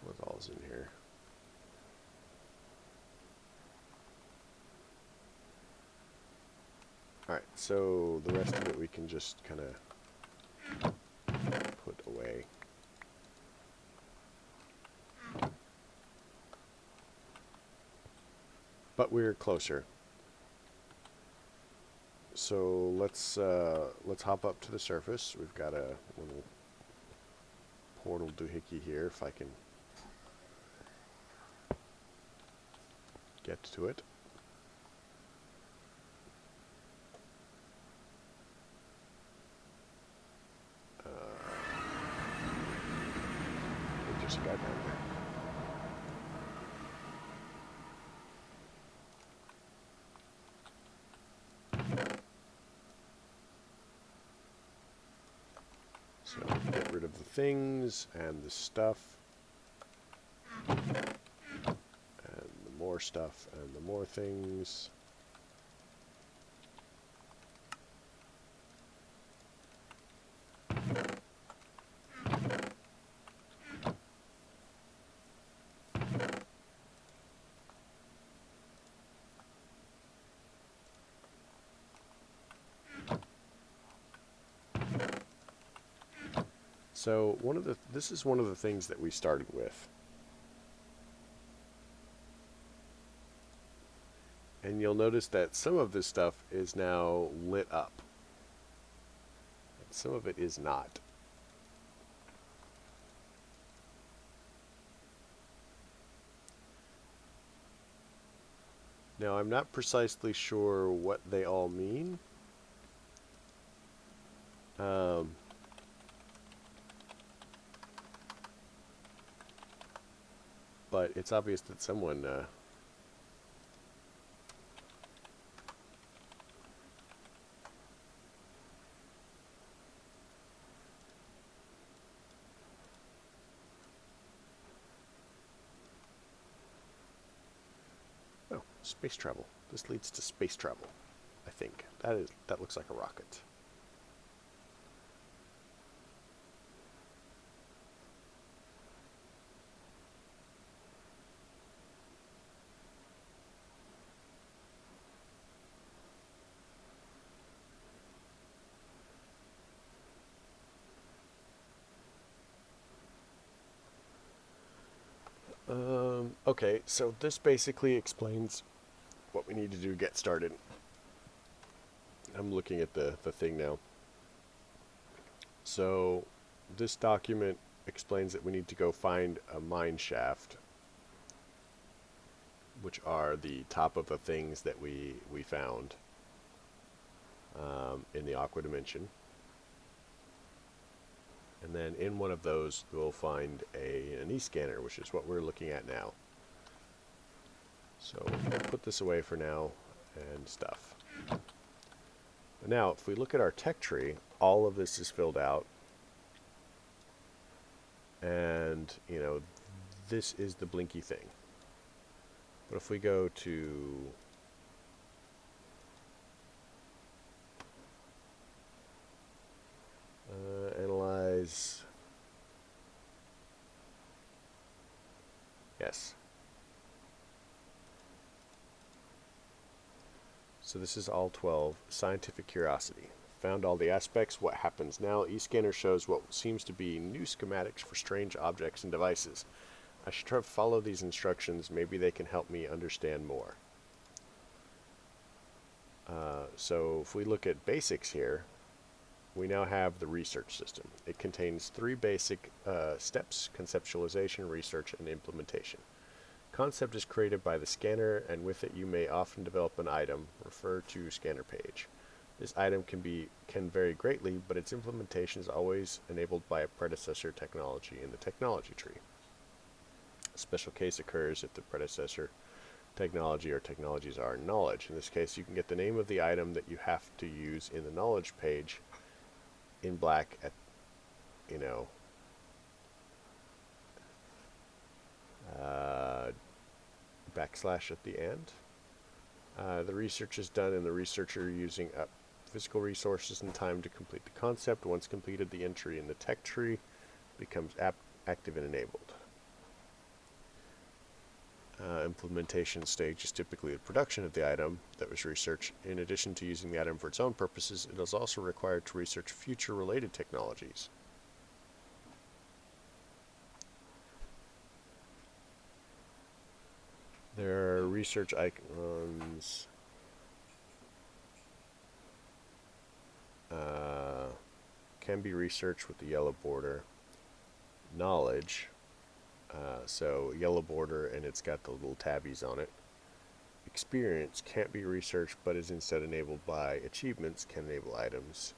What all's in here? Alright, so the rest of it we can just kind of put away. But we're closer. So let's hop up to the surface. We've got a little portal doohickey here, if I can get to it. We just got down there. So get rid of the things and the stuff, and the more stuff and the more things. So this is one of the things that we started with. And you'll notice that some of this stuff is now lit up. And some of it is not. Now I'm not precisely sure what they all mean. But it's obvious that someone oh, space travel. This leads to space travel, I think. That looks like a rocket. Okay, so this basically explains what we need to do to get started. I'm looking at the thing now. So this document explains that we need to go find a mine shaft, which are the top of the things that we found in the aqua dimension. And then in one of those, we'll find an e-scanner, which is what we're looking at now. So we'll put this away for now and stuff. But now, if we look at our tech tree, all of this is filled out. And, you know, this is the blinky thing. But if we go to analyze, yes. So this is all 12, scientific curiosity. Found all the aspects, what happens now. E-scanner shows what seems to be new schematics for strange objects and devices. I should try to follow these instructions, maybe they can help me understand more. So if we look at basics here, we now have the research system. It contains 3 basic steps: conceptualization, research, and implementation. Concept is created by the scanner, and with it you may often develop an item. Refer to scanner page. This item can vary greatly, but its implementation is always enabled by a predecessor technology in the technology tree. A special case occurs if the predecessor technology or technologies are knowledge. In this case, you can get the name of the item that you have to use in the knowledge page in black at, you know, backslash at the end. The research is done in the researcher using up physical resources and time to complete the concept. Once completed, the entry in the tech tree becomes active and enabled. Implementation stage is typically the production of the item that was researched. In addition to using the item for its own purposes, it is also required to research future related technologies. There are research icons. Can be researched with the yellow border. Knowledge. So yellow border, and it's got the little tabbies on it. Experience can't be researched, but is instead enabled by achievements. Can enable items.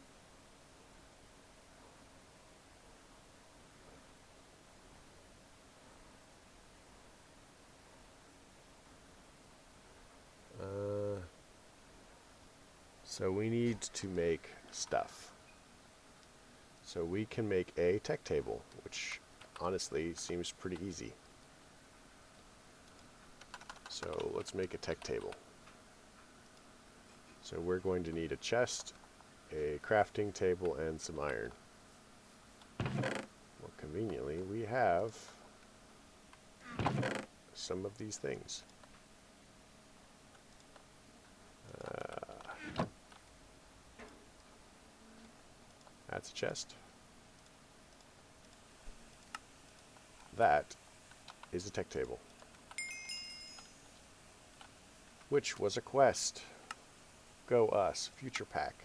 So we need to make stuff. So we can make a tech table, which honestly seems pretty easy. So let's make a tech table. So we're going to need a chest, a crafting table, and some iron. Well, conveniently, we have some of these things. That's a chest. That is a tech table, which was a quest. Go us, future pack.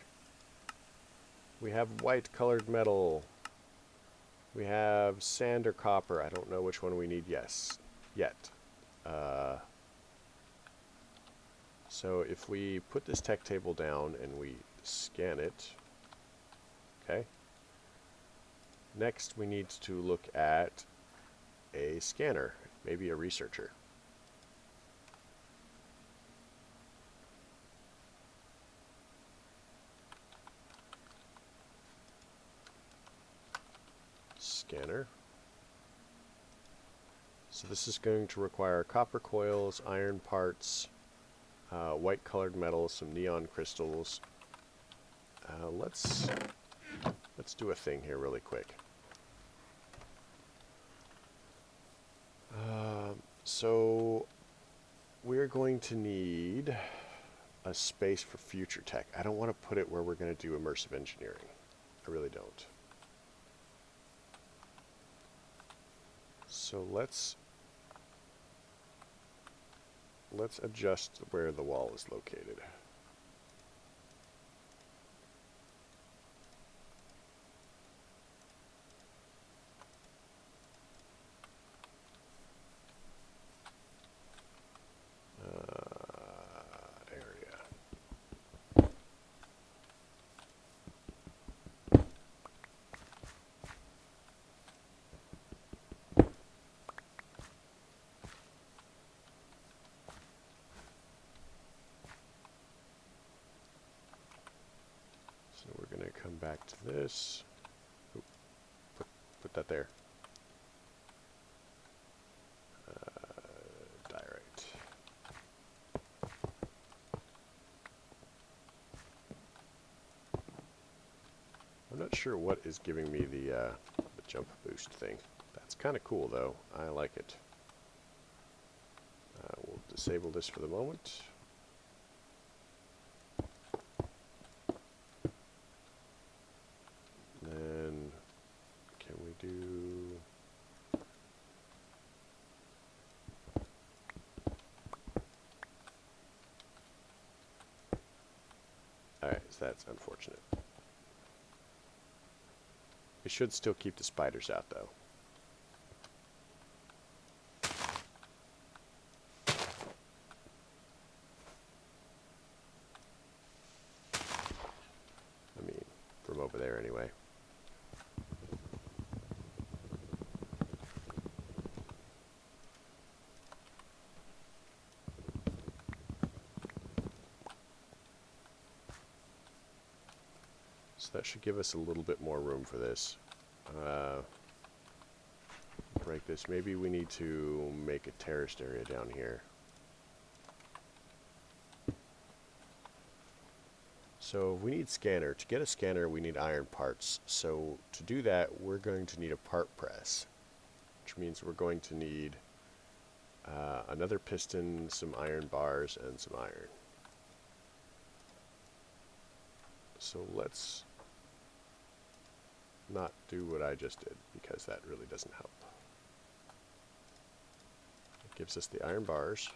We have white colored metal. We have sand or copper. I don't know which one we need yet. So if we put this tech table down and we scan it, okay. Next we need to look at a scanner, maybe a researcher. Scanner. So this is going to require copper coils, iron parts, white colored metal, some neon crystals. Let's do a thing here really quick. So we're going to need a space for future tech. I don't want to put it where we're going to do immersive engineering. I really don't. So let's let's adjust where the wall is located. Area. So we're going to come back to this. Oop, put that there. Diorite. I'm not sure what is giving me the jump boost thing. That's kind of cool though. I like it. We'll disable this for the moment. Then can we do... Alright, so that's unfortunate. We should still keep the spiders out though. I mean, from over there anyway. So that should give us a little bit more room for this. Break this. Maybe we need to make a terraced area down here. So we need scanner. To get a scanner, we need iron parts. So to do that, we're going to need a part press, which means we're going to need another piston, some iron bars, and some iron. So let's not do what I just did, because that really doesn't help. It gives us the iron bars.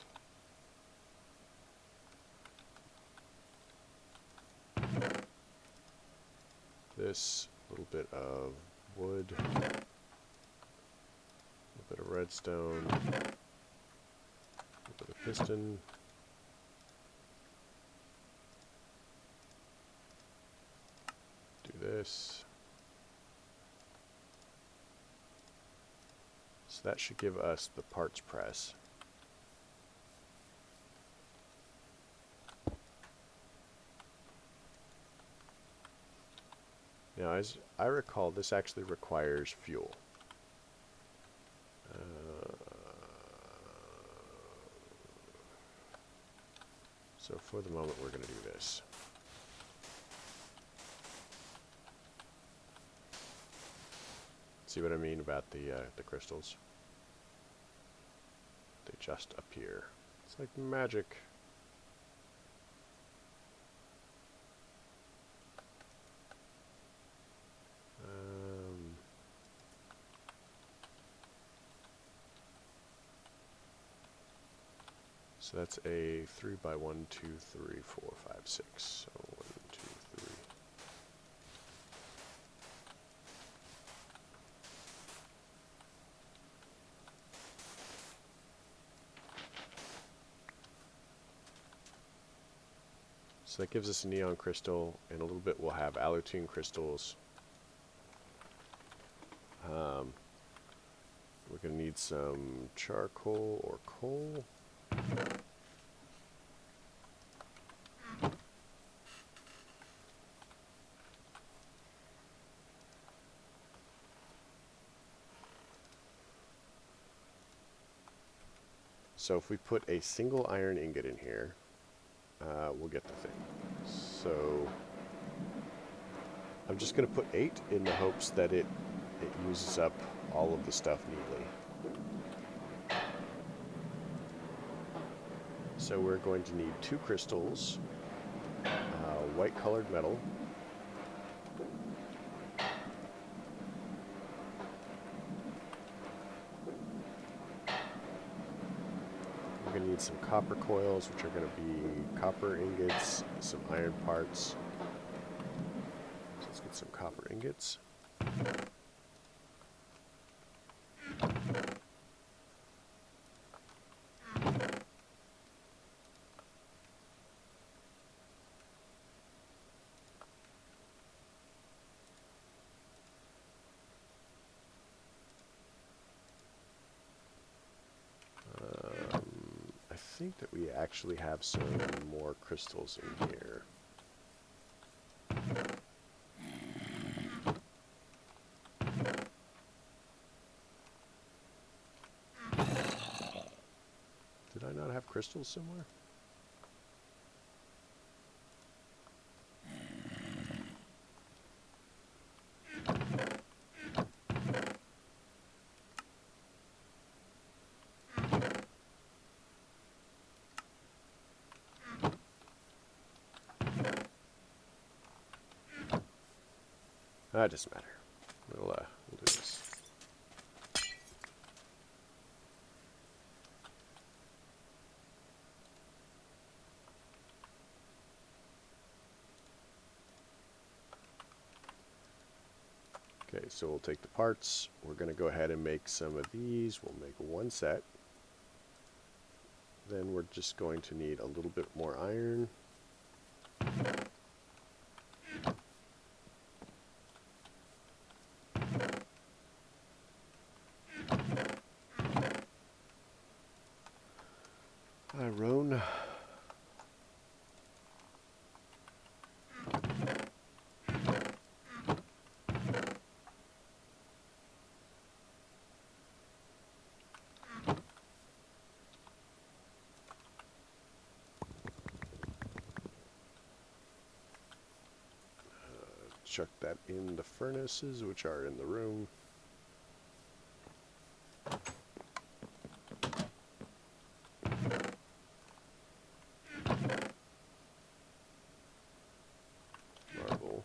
This little bit of wood, a little bit of redstone, a little bit of piston. Do this. So that should give us the parts press. Now, as I recall, this actually requires fuel. So for the moment, we're going to do this. See what I mean about the crystals? They just appear. It's like magic. So that's a 3 by 1, 2, 3, 4, 5, 6. So 1, 2, 3. So that gives us a neon crystal. In a little bit we'll have alutine crystals. We're going to need some charcoal or coal. So if we put a single iron ingot in here, we'll get the thing. So I'm just going to put 8 in the hopes that it uses up all of the stuff neatly. So we're going to need 2 crystals, white colored metal, we're going to need some copper coils, which are going to be copper ingots, some iron parts. So let's get some copper ingots. I think that we actually have some more crystals in here. Did I not have crystals somewhere? That doesn't matter. We'll do this. Okay, so we'll take the parts. We're going to go ahead and make some of these. We'll make one set. Then we're just going to need a little bit more iron. Iron. Chuck that in the furnaces, which are in the room. Marble.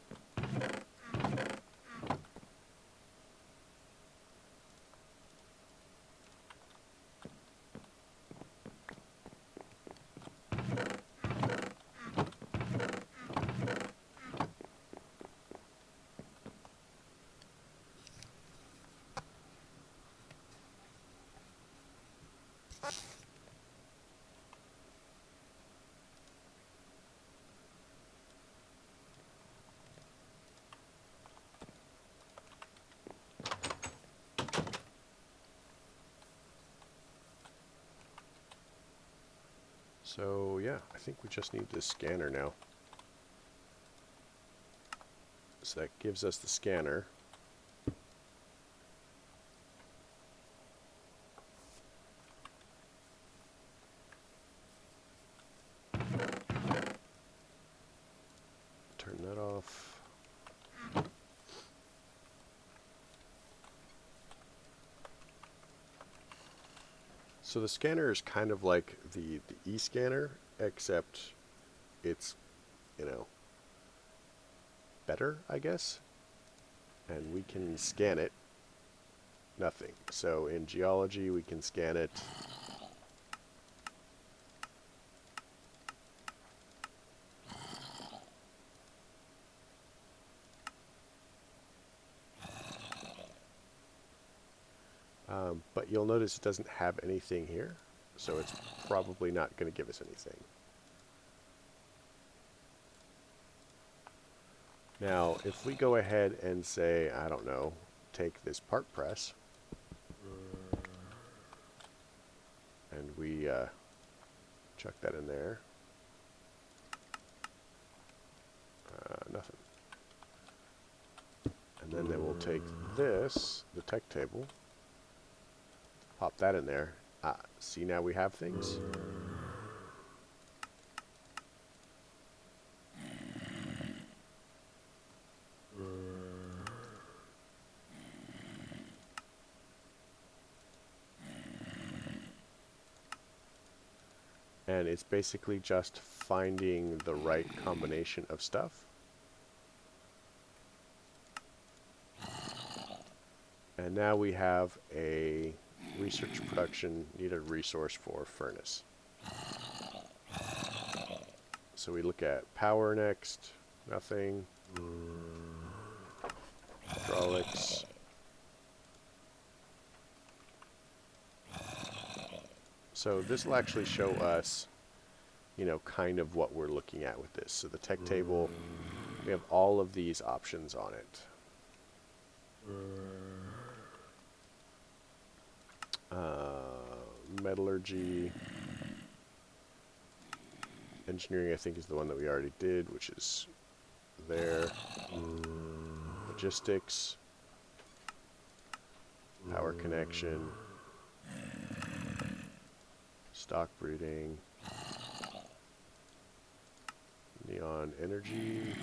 So yeah, I think we just need this scanner now. So that gives us the scanner. Turn that off. So the scanner is kind of like the e-scanner, except it's, you know, better, I guess. And we can scan it. Nothing. So in geology, we can scan it. But you'll notice it doesn't have anything here, so it's probably not going to give us anything. Now, if we go ahead and say, I don't know, take this part press, and we chuck that in there, nothing. And then we'll take this, the tech table, pop that in there. See, now we have things. And it's basically just finding the right combination of stuff. And now we have a research production needed resource for furnace. So we look at power next, nothing. Hydraulics. So this will actually show us, you know, kind of what we're looking at with this. So the tech table, we have all of these options on it. Metallurgy. Engineering, I think, is the one that we already did, which is there. Logistics. Power connection. Stock breeding. Neon energy.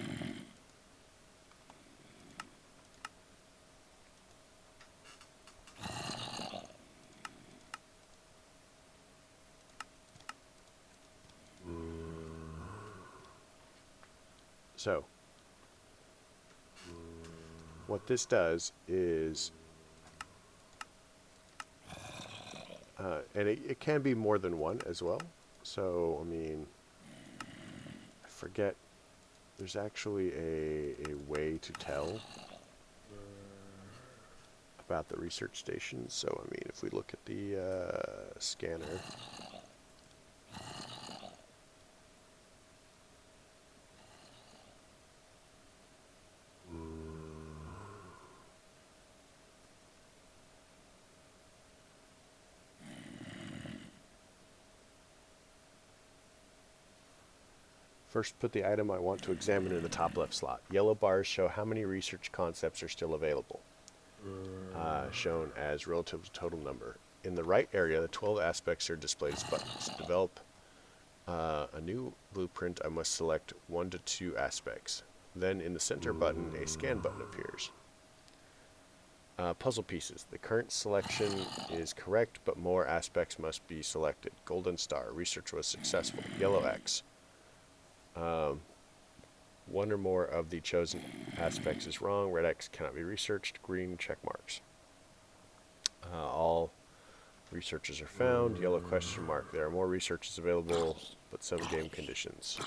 So, what this does is, and it can be more than one as well. So, I mean, I forget, there's actually a way to tell about the research station. So, I mean, if we look at the scanner, first, put the item I want to examine in the top left slot. Yellow bars show how many research concepts are still available, shown as relative to total number. In the right area, the 12 aspects are displayed as buttons. To develop a new blueprint, I must select 1 to 2 aspects. Then in the center button, a scan button appears. Puzzle pieces. The current selection is correct, but more aspects must be selected. Golden star. Research was successful. Yellow X. One or more of the chosen aspects is wrong. Red X cannot be researched. Green check marks. All researches are found. Yellow question mark. There are more researches available, but some game conditions.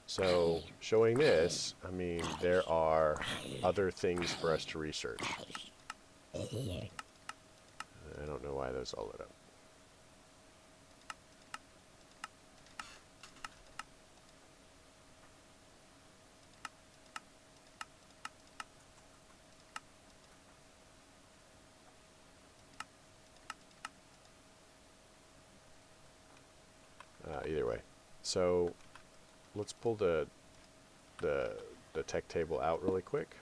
So, showing this, I mean, there are other things for us to research. I don't know why those all lit up. Either way. So, let's pull the tech table out really quick.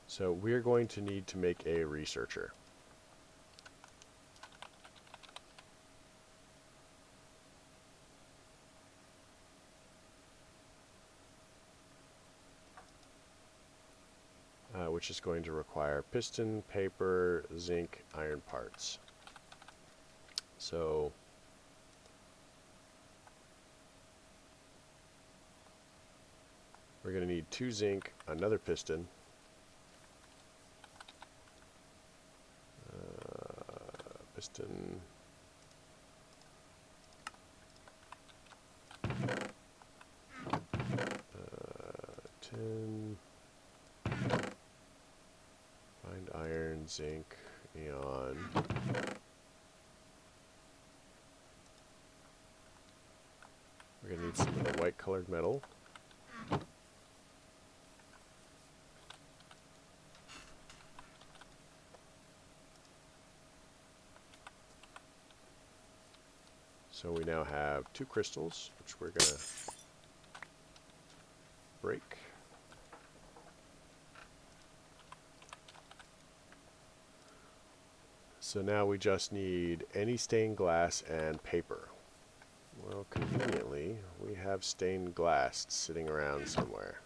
So we're going to need to make a researcher. Which is going to require piston, paper, zinc, iron parts. So we're going to need 2 zinc, another piston, tin, find iron, zinc, neon. We're going to need some of the white colored metal. So we now have 2 crystals, which we're going to break. So now we just need any stained glass and paper. Well, conveniently, we have stained glass sitting around somewhere.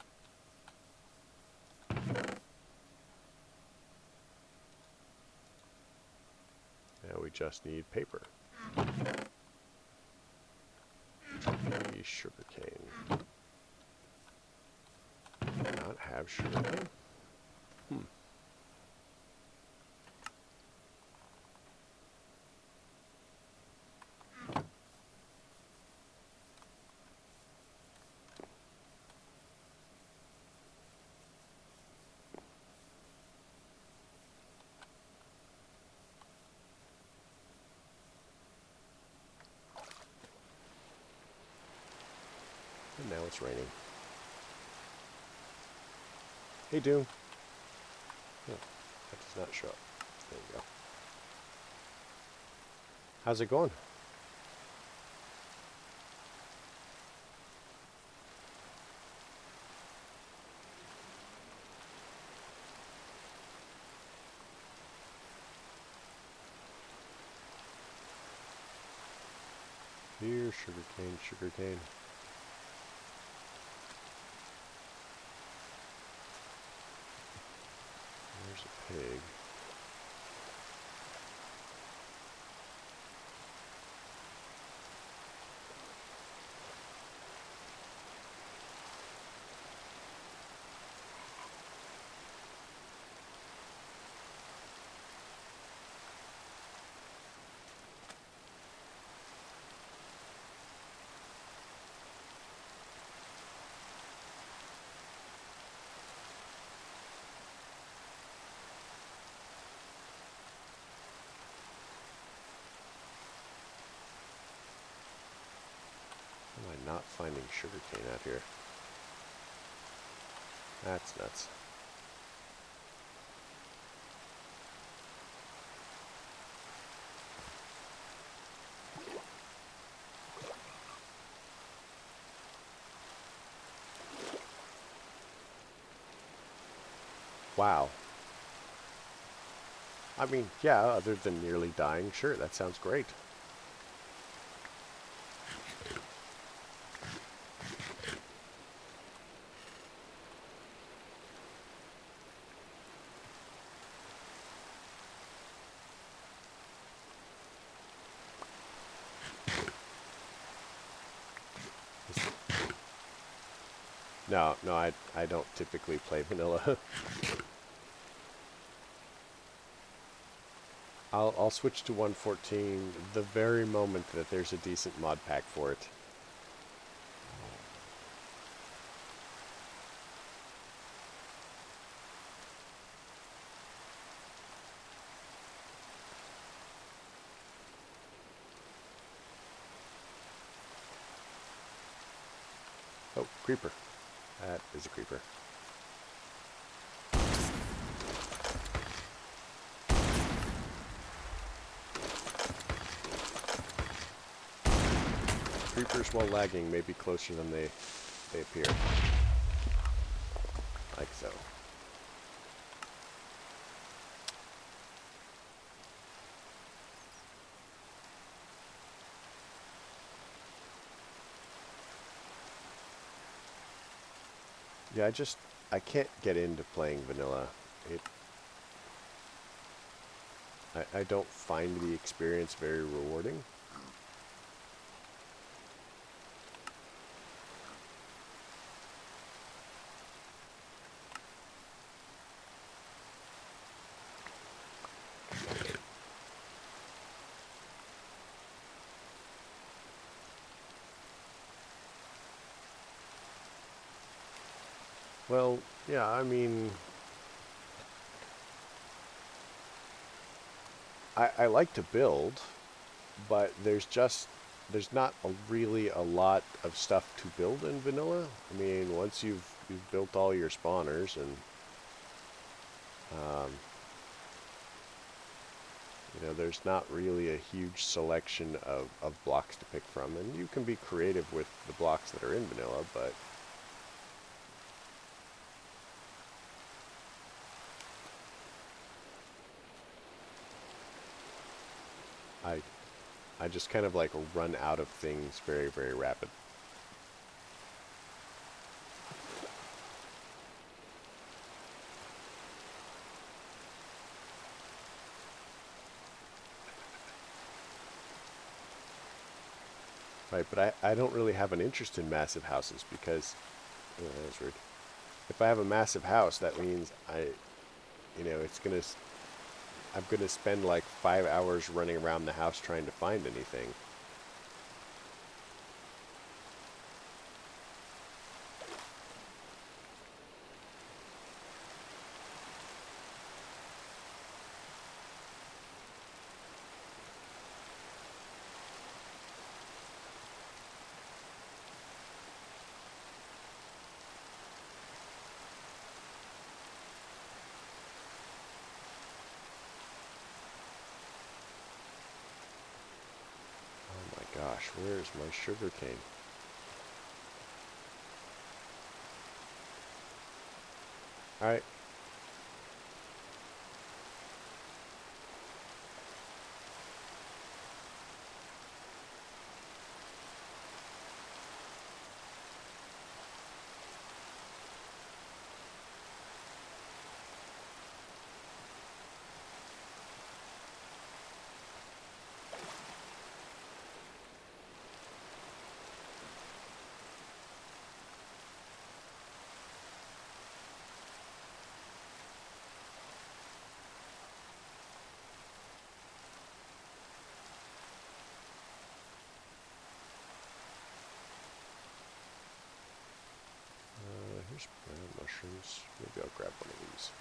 Now we just need paper. Which would be sugarcane. have sugar. Hmm. And now it's raining. Hey, Doom. Oh, that does not show up. There you go. How's it going? Here, sugarcane, sugarcane. There's a pig. Am I not finding sugarcane out here? That's nuts. Wow. I mean, yeah, other than nearly dying, sure, that sounds great. No, I don't typically play vanilla. I'll switch to 1.14 the very moment that there's a decent mod pack for it. Oh, creeper. That is a creeper. Creepers, while lagging, may be closer than they appear. Like so. Yeah, I can't get into playing vanilla. I don't find the experience very rewarding. Well, yeah, I mean, I like to build, but there's not really a lot of stuff to build in vanilla. I mean, once you've built all your spawners and you know, there's not really a huge selection of blocks to pick from, and you can be creative with the blocks that are in vanilla, but I just kind of like run out of things very, very rapid. Right, but I don't really have an interest in massive houses because... Oh, that was rude. if I have a massive house, that means you know, I'm gonna spend like 5 hours running around the house trying to find anything. Gosh, where's my sugar cane? Alright. Here's brown mushrooms. Maybe I'll grab one of these.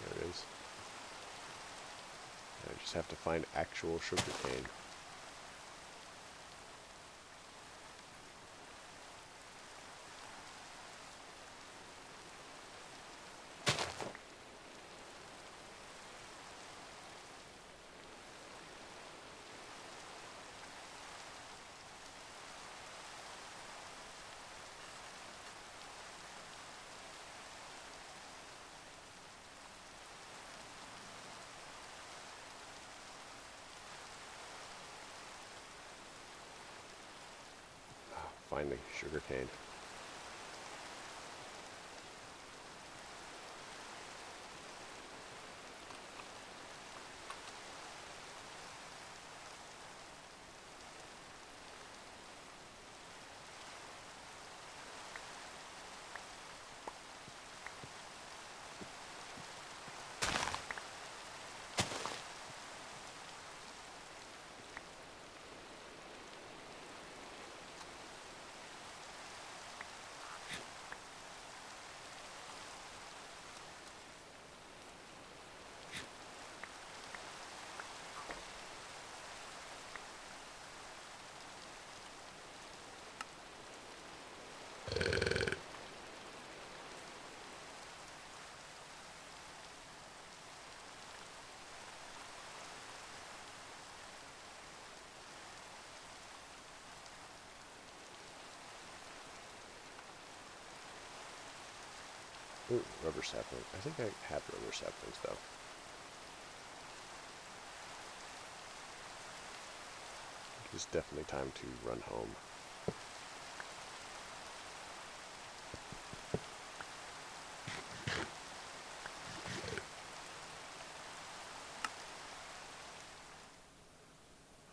There it is. I just have to find actual sugar cane. Finally, sugar cane. Ooh, rubber sapling. I think I have rubber saplings though. It's definitely time to run home.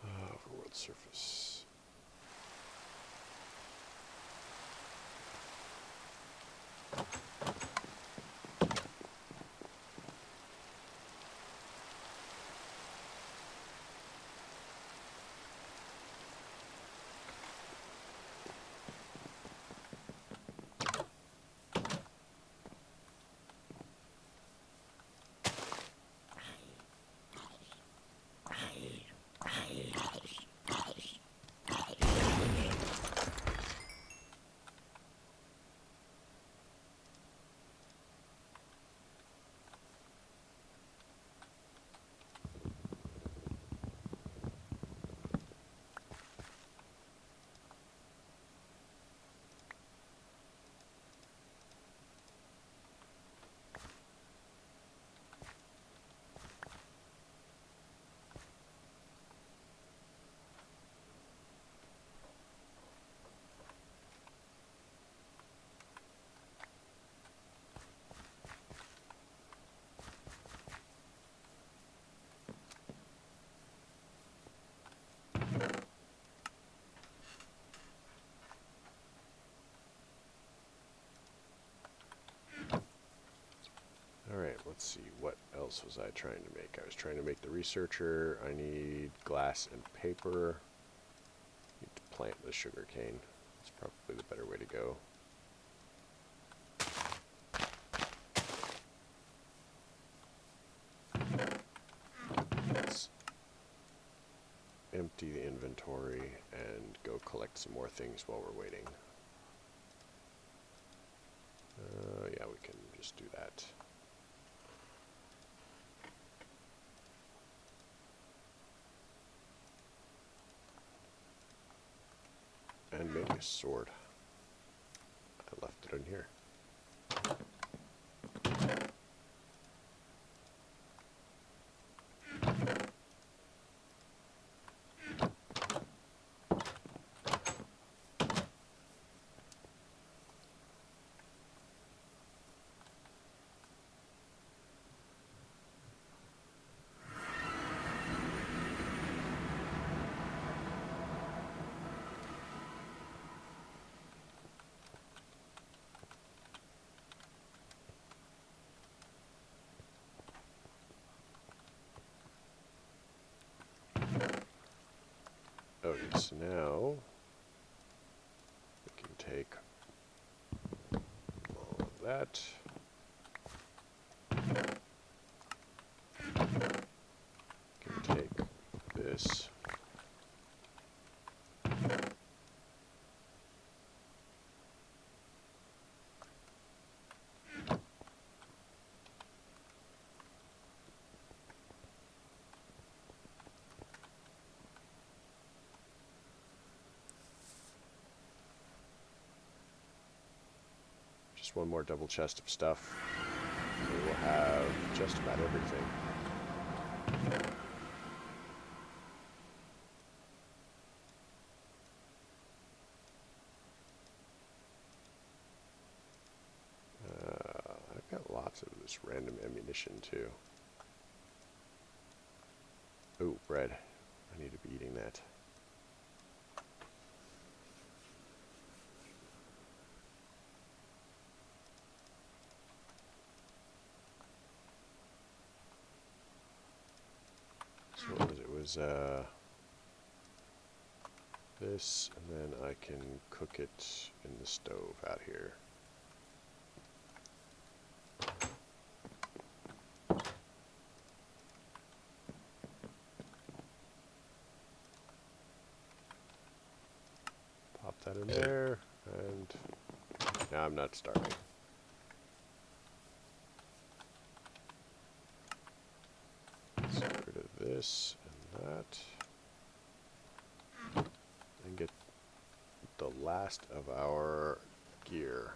Overworld surface. Alright, let's see. What else was I trying to make? I was trying to make the researcher. I need glass and paper. Need to plant the sugar cane. That's probably the better way to go. Let's empty the inventory and go collect some more things while we're waiting. Yeah, we can just do that. And maybe a sword. I left it in here. Okay, so now we can take all of that. We can take this. Just one more double chest of stuff. We will have just about everything. I've got lots of this random ammunition too. Oh, bread. I need to be eating that. So what was it? It was this, and then I can cook it in the stove out here. Pop that in there, and now I'm not starving. Let's get rid of this and that. And get the last of our gear.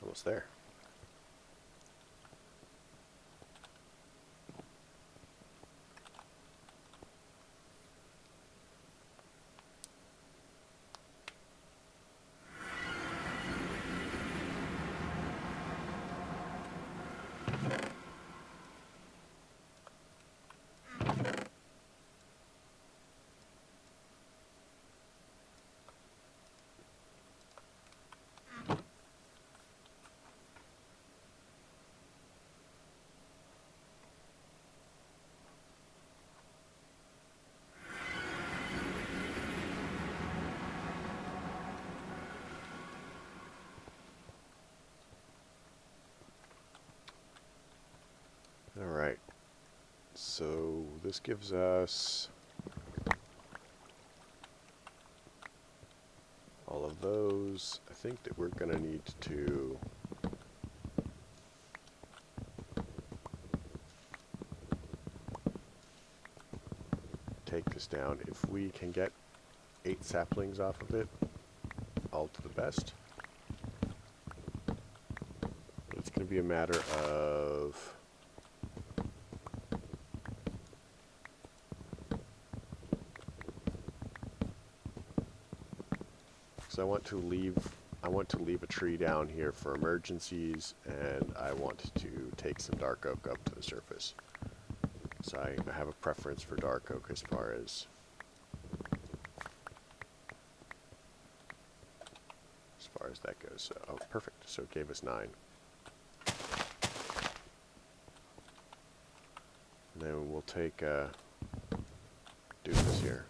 Almost there. Alright, so this gives us all of those. I think that we're going to need to take this down. If we can get 8 saplings off of it, all to the best. But it's going to be a matter of so I want to leave a tree down here for emergencies, and I want to take some dark oak up to the surface. So I have a preference for dark oak as far as that goes. So, oh, perfect. So it gave us 9. And then we'll take do this here.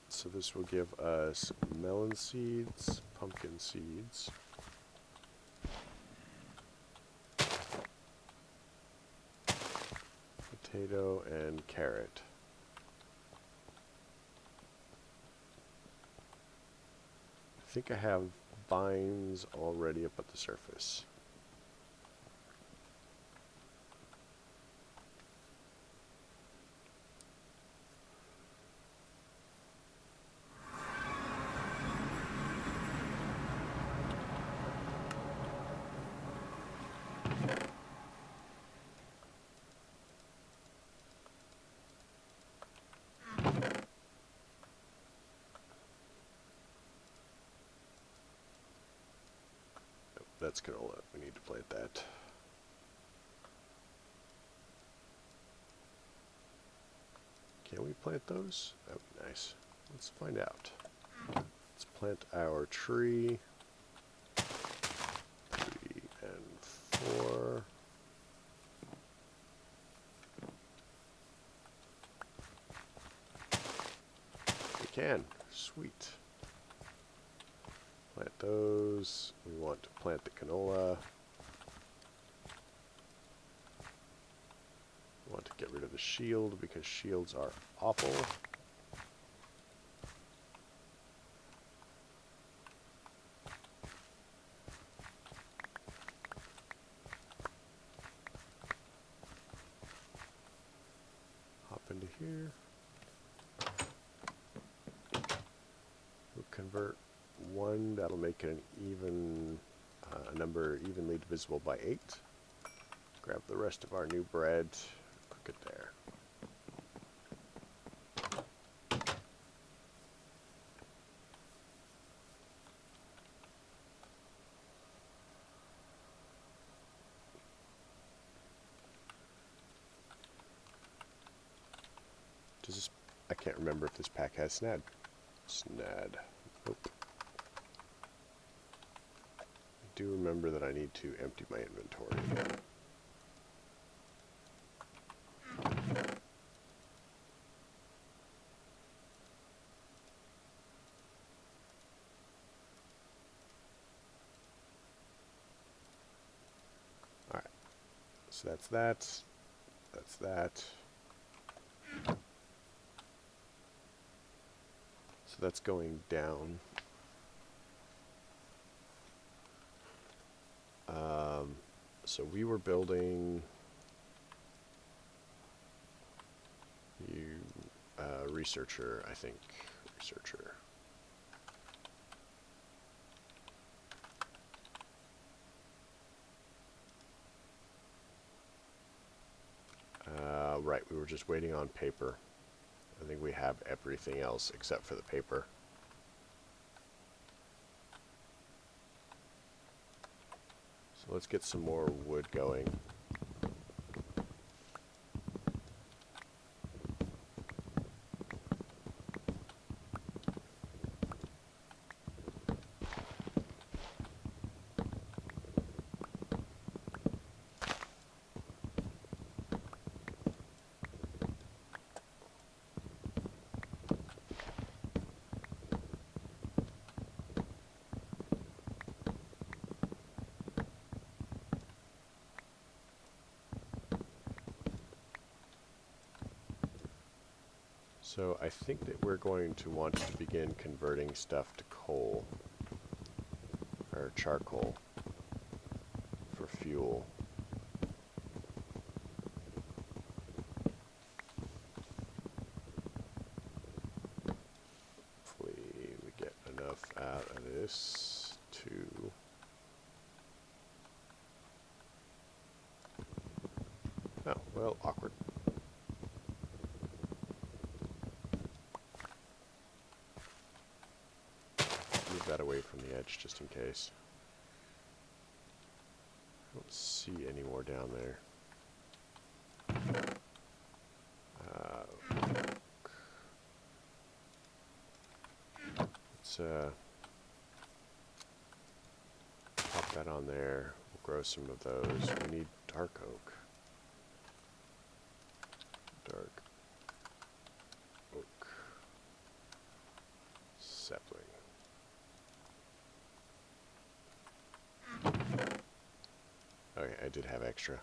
So this will give us melon seeds, pumpkin seeds, potato, and carrot. I think I have vines already up at the surface. That's canola. We need to plant that. Can we plant those? That would be nice. Let's find out. Let's plant our tree. 3 and 4. We can. Sweet. Plant those. We want to plant the canola. We want to get rid of the shield because shields are awful. Hop into here. We'll convert 1, that'll make it an even number evenly divisible by 8. Grab the rest of our new bread, cook it there. Does this, I can't remember if this pack has snad. Snad. Nope. I do remember that I need to empty my inventory. Alright. So that's that. That's that. So that's going down. So we were building researcher, I think. Researcher. Right, we were just waiting on paper. I think we have everything else except for the paper. So let's get some more wood going. So I think that we're going to want to begin converting stuff to coal, or charcoal, for fuel. Hopefully we get enough out of this to... Oh, well, awkward. Move that away from the edge just in case. I don't see any more down there. Let's pop that on there. We'll grow some of those. We need dark oak. Dark oak sapling. Okay, I did have extra.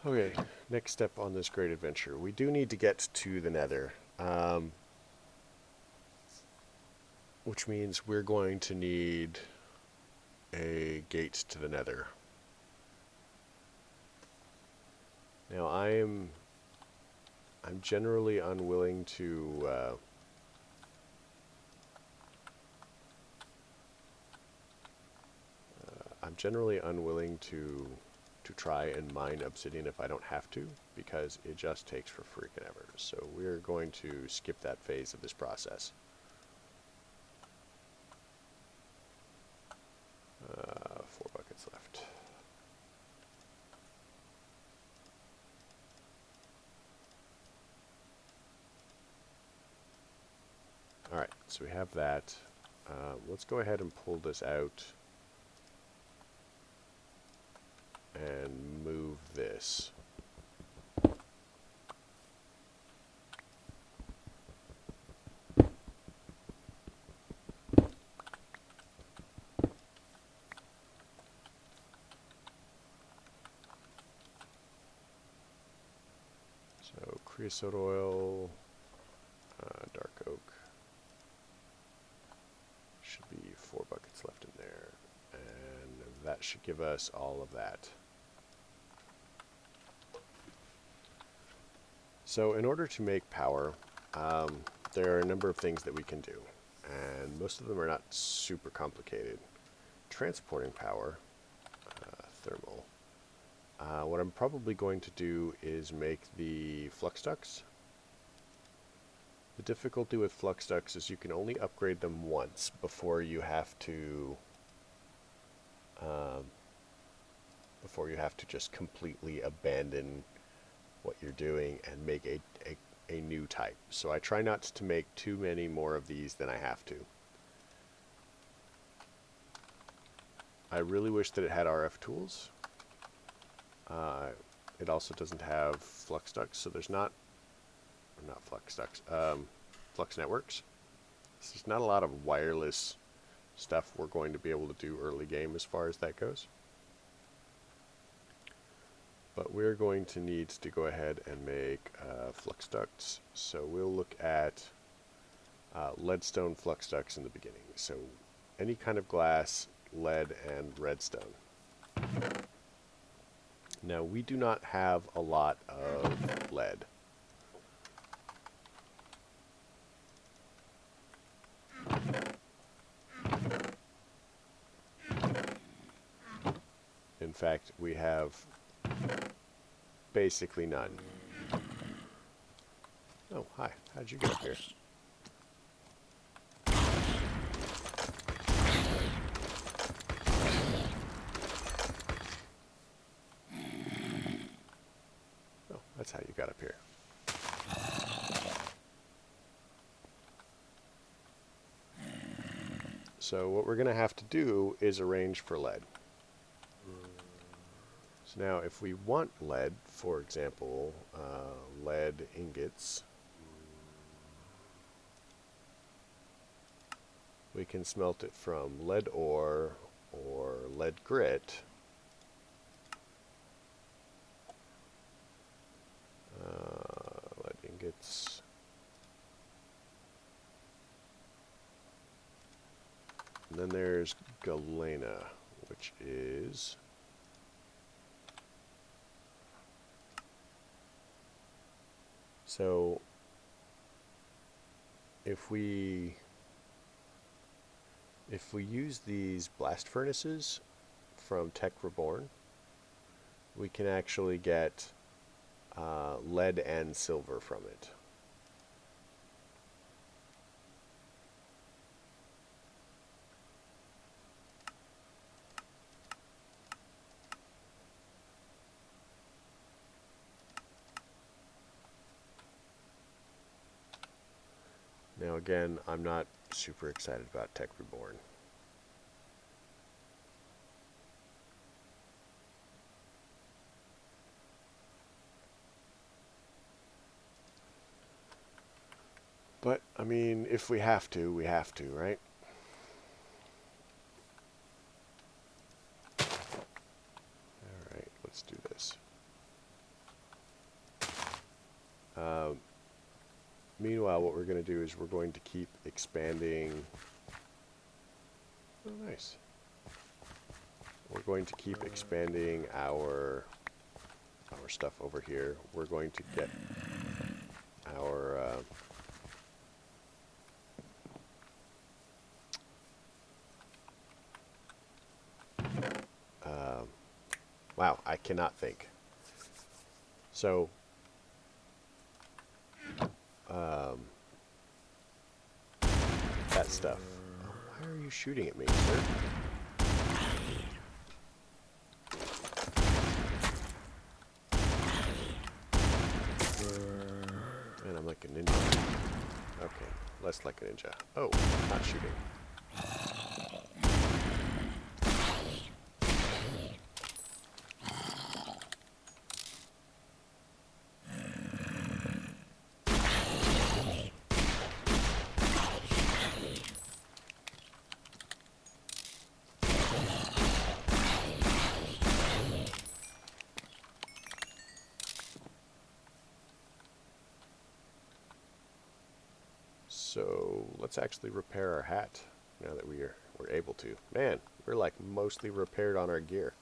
Okay, next step on this great adventure. We do need to get to the Nether, which means we're going to need a gate to the Nether. Now I'm generally unwilling to try and mine obsidian if I don't have to, because it just takes for freaking ever. So we're going to skip that phase of this process. 4 buckets left. Alright, so we have that. Let's go ahead and pull this out and move this. So creosote oil, dark oak. Should be 4 buckets left in there, and that should give us all of that. So in order to make power, there are a number of things that we can do, and most of them are not super complicated. Transporting power, thermal. What I'm probably going to do is make the flux ducts. The difficulty with flux ducts is you can only upgrade them once before you have to just completely abandon what you're doing and make a new type. So I try not to make too many more of these than I have to. I really wish that it had RF tools. It also doesn't have flux ducts, so there's not flux ducts, flux networks. So there's not a lot of wireless stuff we're going to be able to do early game as far as that goes. But we're going to need to go ahead and make flux ducts. So we'll look at leadstone flux ducts in the beginning. So any kind of glass, lead, and redstone. Now we do not have a lot of lead. In fact, we have basically none. Oh, hi. How'd you get up here? Oh, that's how you got up here. So what we're going to have to do is arrange for lead. So now if we want lead, for example, lead ingots, we can smelt it from lead ore or lead grit. Lead ingots. And then there's galena, which is so if we use these blast furnaces from Tech Reborn, we can actually get lead and silver from it. Now again, I'm not super excited about Tech Reborn. But, I mean, if we have to, we have to, right? Alright, let's do this. Meanwhile, what we're going to do is we're going to keep expanding. Oh, nice. We're going to keep expanding our stuff over here. We're going to get our wow, I cannot think. So that stuff. Oh, why are you shooting at me, sir? Man, I'm like a ninja. Okay, less like a ninja. Oh, not shooting. So let's actually repair our hat now that we're able to. Man, we're like mostly repaired on our gear.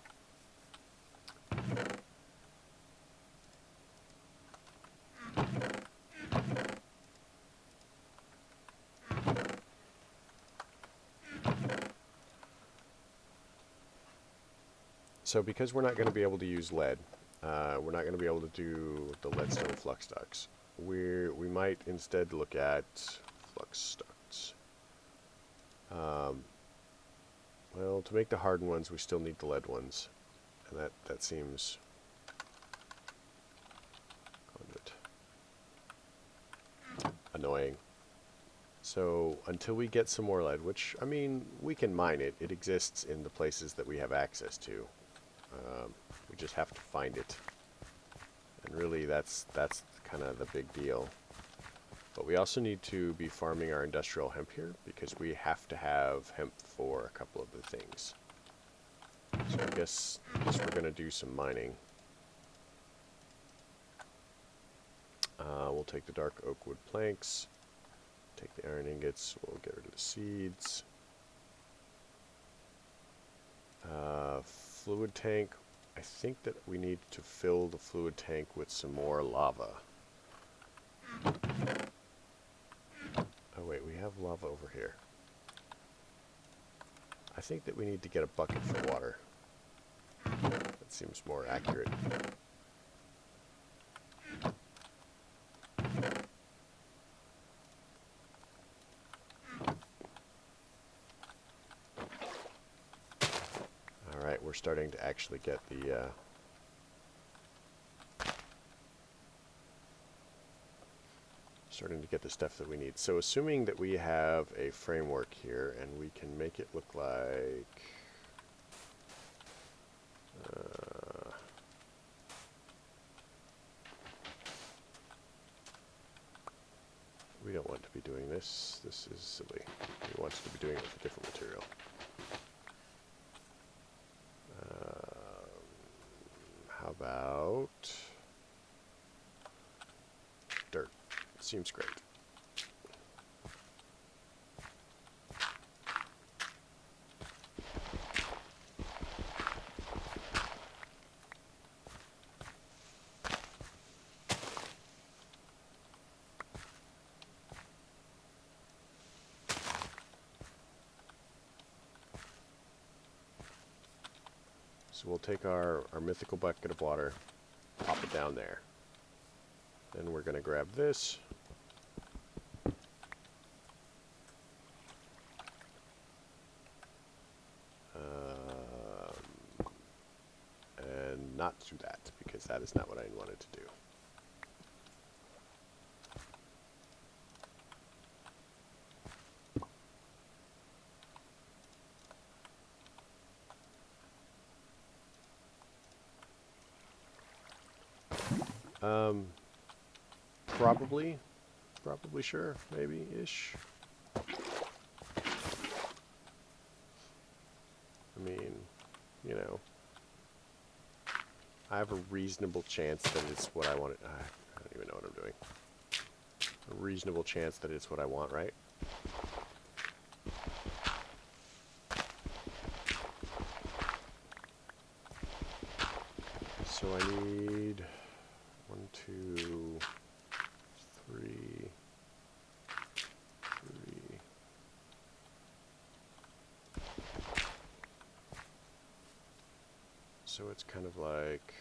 So because we're not going to be able to use lead, we're not going to be able to do the leadstone flux ducts. We might instead look at flux ducts. Well, to make the hardened ones, we still need the lead ones, and that seems annoying. So until we get some more lead, which, I mean, we can mine it. It exists in the places that we have access to. We just have to find it. And really, that's kind of the big deal. But we also need to be farming our industrial hemp here, because we have to have hemp for a couple of the things. So I guess we're going to do some mining. We'll take the dark oak wood planks, take the iron ingots, we'll get rid of the seeds. Fluid tank, I think that we need to fill the fluid tank with some more lava. Oh wait, we have lava over here. I think that we need to get a bucket for water. That seems more accurate. Alright, we're starting to actually get the stuff that we need. So assuming that we have a framework here and we can make it look like doing this. This is silly. He wants to be doing it with a different material. How about dirt? Seems great. So we'll take our mythical bucket of water, pop it down there. Then we're going to grab this. And not do that, because that is not what I wanted to do. Probably sure, maybe-ish. I mean, you know, I have a reasonable chance that it's what I want. I don't even know what I'm doing. A reasonable chance that it's what I want, right? So I need 1, 2, 3, 3. So it's kind of like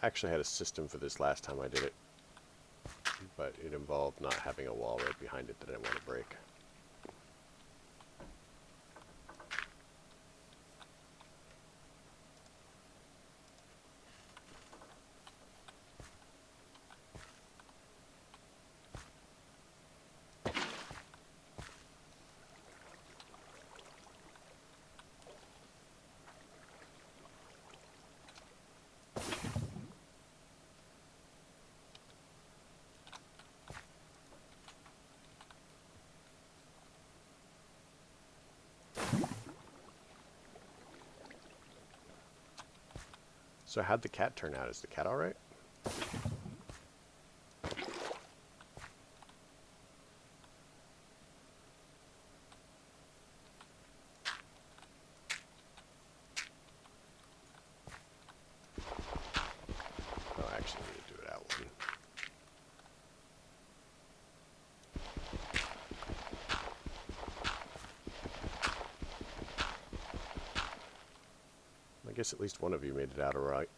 I actually had a system for this last time I did it, but it involved not having a wall right behind it that I didn't want to break. So how'd the cat turn out? Is the cat all right? Oh, I actually need to do it out one. I guess at least one of you made it out all right.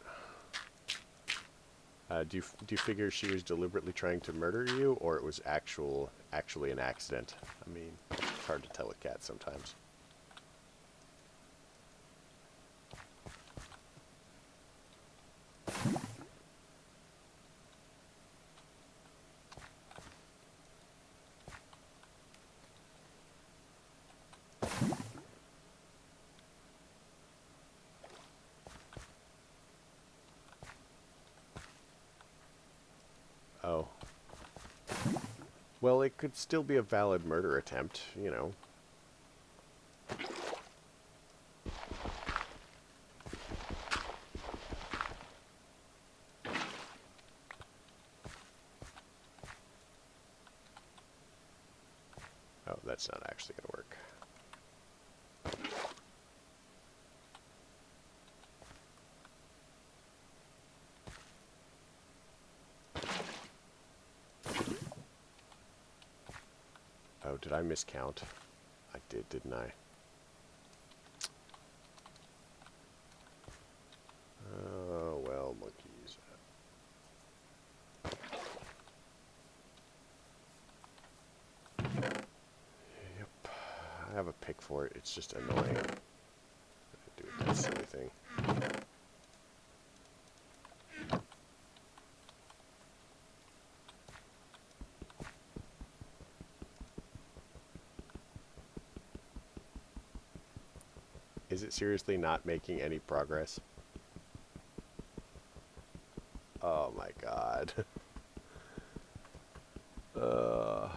Do you figure she was deliberately trying to murder you, or it was actually an accident? I mean, it's hard to tell with cats sometimes. Oh. Well, it could still be a valid murder attempt, you know. Oh, that's not actually going to work. Oh, did I miscount? I did, didn't I? Oh, well, monkeys. Yep. I have a pick for it. It's just annoying. I do that silly thing. Is it seriously not making any progress? uh,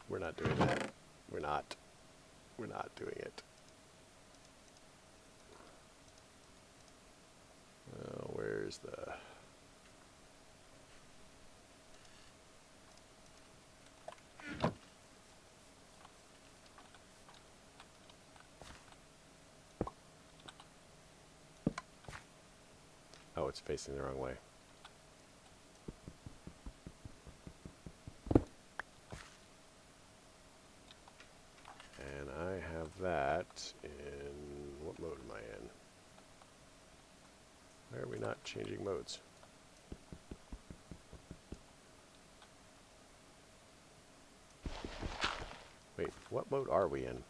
we're not doing that. We're not. We're not doing it. Where's the... Oh, it's facing the wrong way. And I have that in... What mode am I in? Why are we not changing modes? Wait, what mode are we in?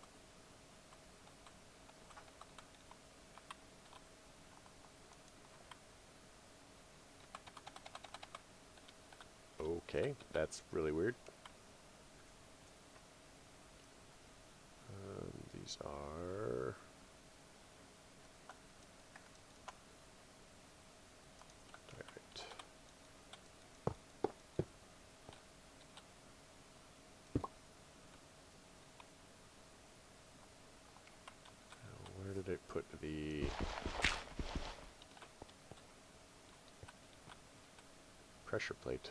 Okay, that's really weird. These are... Alright. Where did it put the... pressure plate?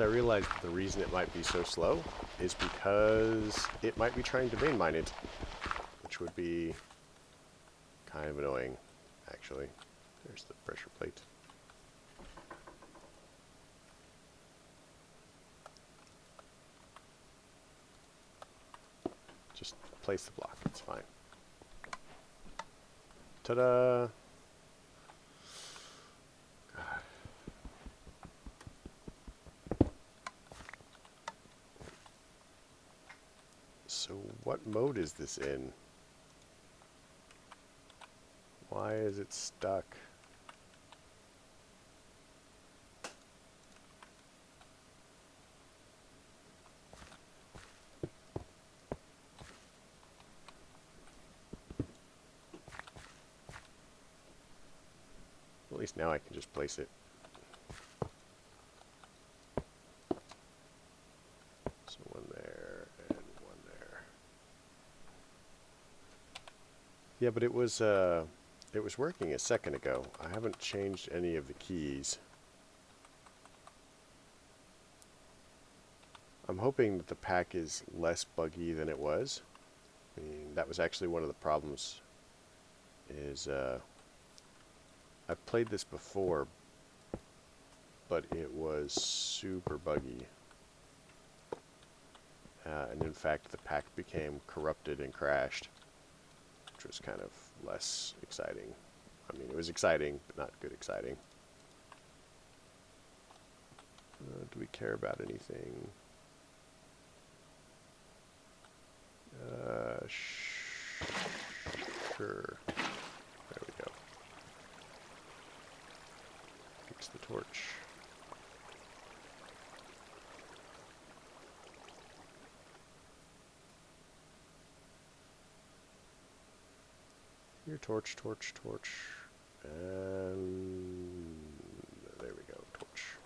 I realized that the reason it might be so slow is because it might be trying to vein mine it, which would be kind of annoying, actually. There's the pressure plate. Just place the block, it's fine. Ta-da! So what mode is this in? Why is it stuck? At least now I can just place it. So one there and one there. Yeah, but it was working a second ago. I haven't changed any of the keys. I'm hoping that the pack is less buggy than it was. I mean, that was actually one of the problems. I've played this before, but it was super buggy. And in fact, the pack became corrupted and crashed, which was kind of less exciting. I mean, it was exciting, but not good exciting. Do we care about anything? Sure. There we go. Fix the torch. Your torch, torch, torch. And there we go, torch.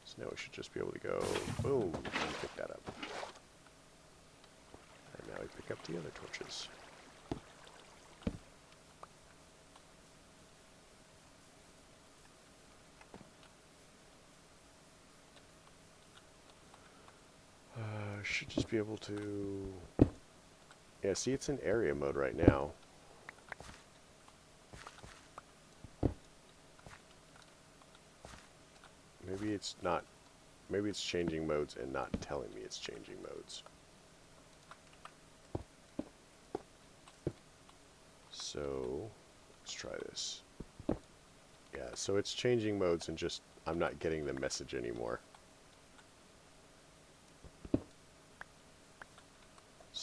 So now we should just be able to go boom and pick that up. And now we pick up the other torches. Should just be able to... Yeah, see, it's in area mode right now. Maybe it's not... Maybe it's changing modes and not telling me it's changing modes. So, let's try this. Yeah, so it's changing modes and just... I'm not getting the message anymore.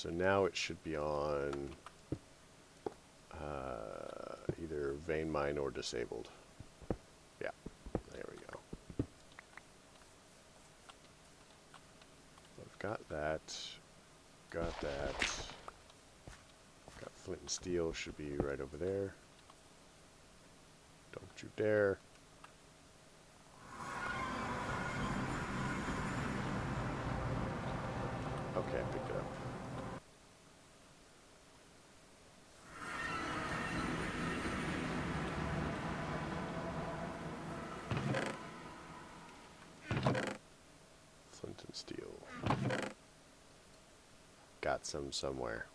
So now it should be on either vein mine or disabled. Yeah, there we go. I've got that. Got that. Got flint and steel, should be right over there. Don't you dare. Okay, I picked it up. Flint and steel. Got some somewhere.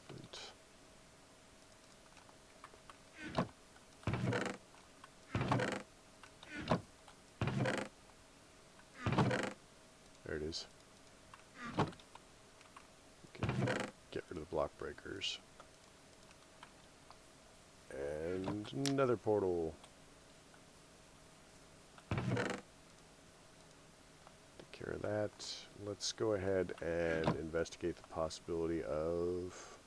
Flint. There it is. Okay. Get rid of the block breakers. And another portal. Take care of that. Let's go ahead and investigate the possibility of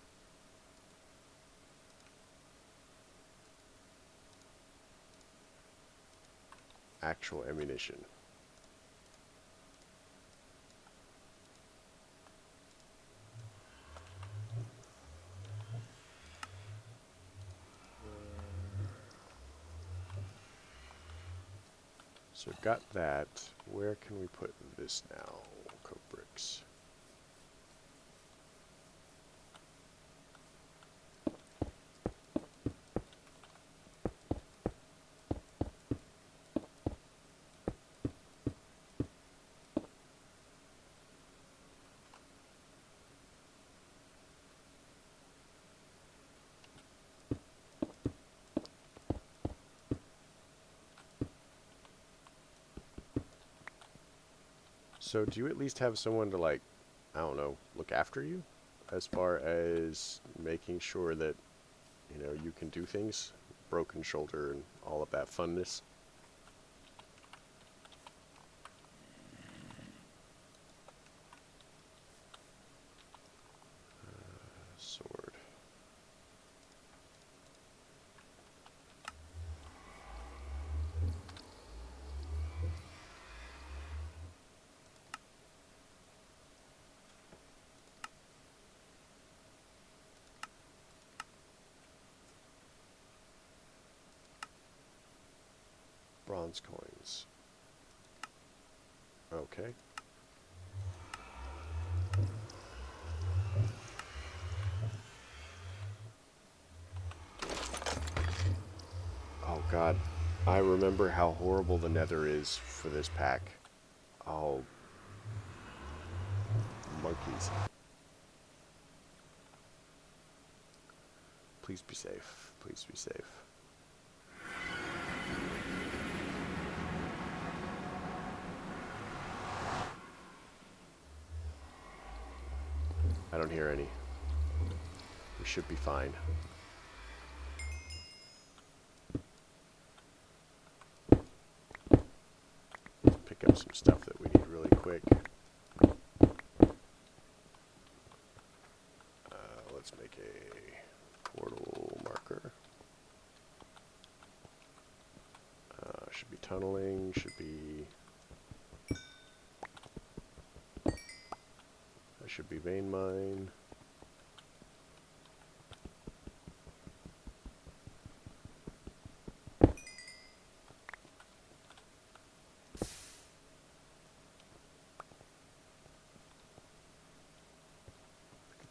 actual ammunition. So got that. Where can we put this now? Coke bricks. So do you at least have someone to, like, I don't know, look after you? As far as making sure that, you know, you can do things? Broken shoulder and all of that funness? Sword. Bronze coins. Okay. Oh god. I remember how horrible the nether is for this pack. Oh. Monkeys. Please be safe. Please be safe. I don't hear any. We should be fine. Pick up some stuff that we need really quick. Let's make a portal marker. Should be tunneling, should be... That should be vein mine.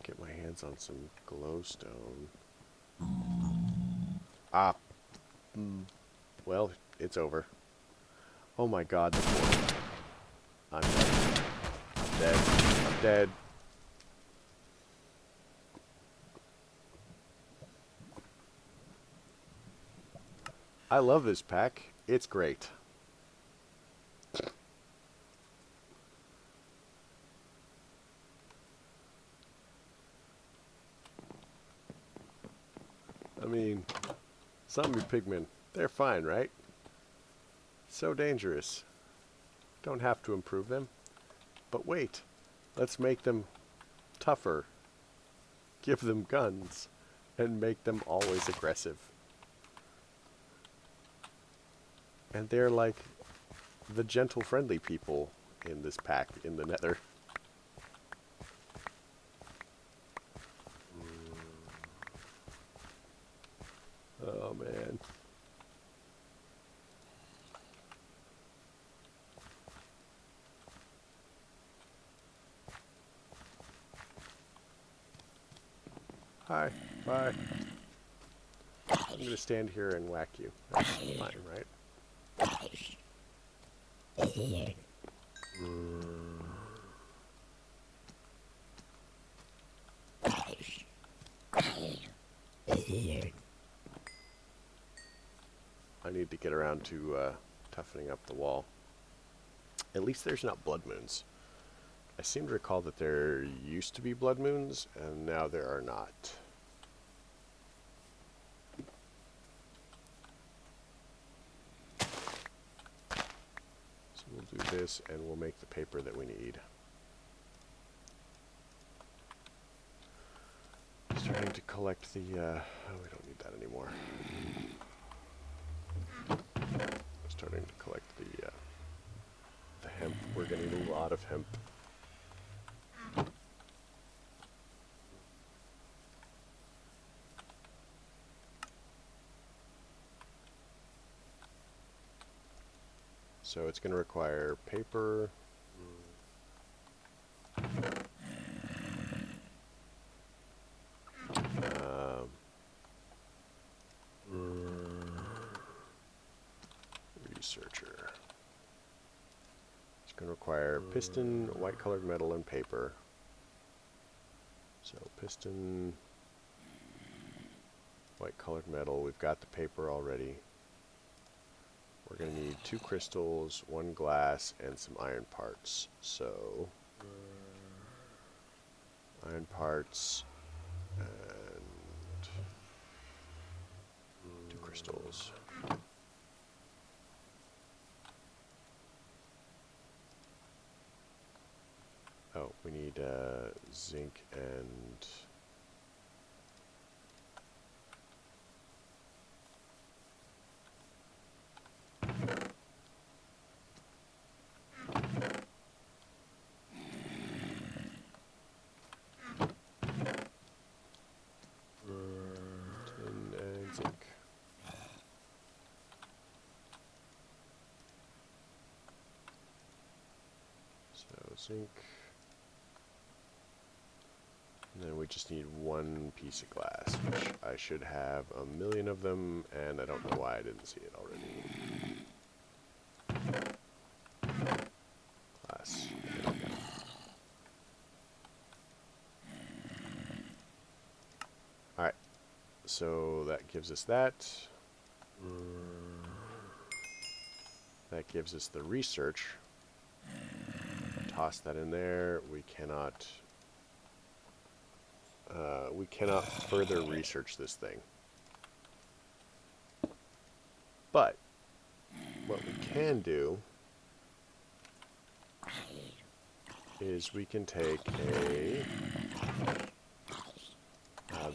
Get my hands on some glowstone. Ah. Well, it's over. Oh my god, the portal. I'm dead. I'm dead. I'm dead. I love this pack. It's great. I mean, Zombie pigmen. They're fine, right? So dangerous. Don't have to improve them. But wait. Let's make them tougher. Give them guns. And make them always aggressive. And they're like the gentle, friendly people in this pack in the Nether. Oh, man. Hi. Bye. I'm going to stand here and whack you. That's fine, right? I need to get around to toughening up the wall. At least there's not blood moons. I seem to recall that there used to be blood moons, and now there are not. So we'll do this, and we'll make the paper that we need. Starting to collect the, oh, we don't need that anymore. Starting to collect the hemp. We're going to need a lot of hemp. So it's going to require paper. Researcher. It's going to require piston, white colored metal, and paper. So piston, white colored metal. We've got the paper already. We're going to need 2 crystals, 1 glass, and some iron parts. So iron parts and 2 crystals. Oh, we need zinc and zinc. So zinc. And then we just need 1 piece of glass, which I should have a million of them, and I don't know why I didn't see it already. Glass. There we go. Alright, so that gives us that. That gives us the research. Toss that in there. We cannot further research this thing. But what we can do is we can take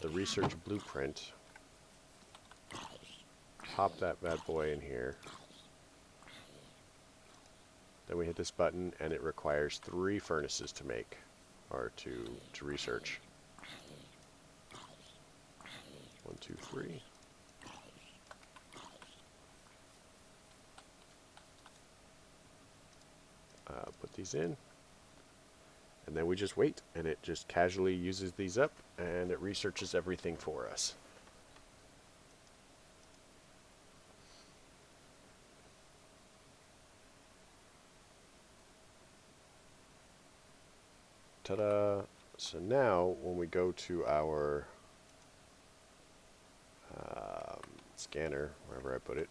the research blueprint, pop that bad boy in here. Then we hit this button, and it requires 3 furnaces to make, or to research. 1, 2, 3. Put these in, and then we just wait, and it just casually uses these up, and it researches everything for us. Ta-da! So now, when we go to our scanner, wherever I put it,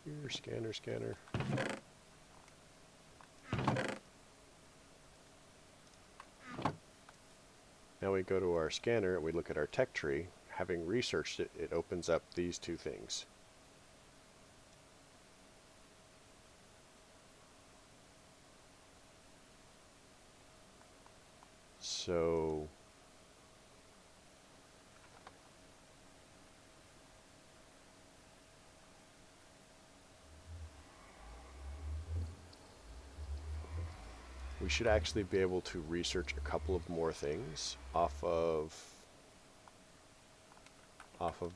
here, scanner. Now we go to our scanner and we look at our tech tree. having researched it, it opens up these two things. So we should actually be able to research a couple of more things off of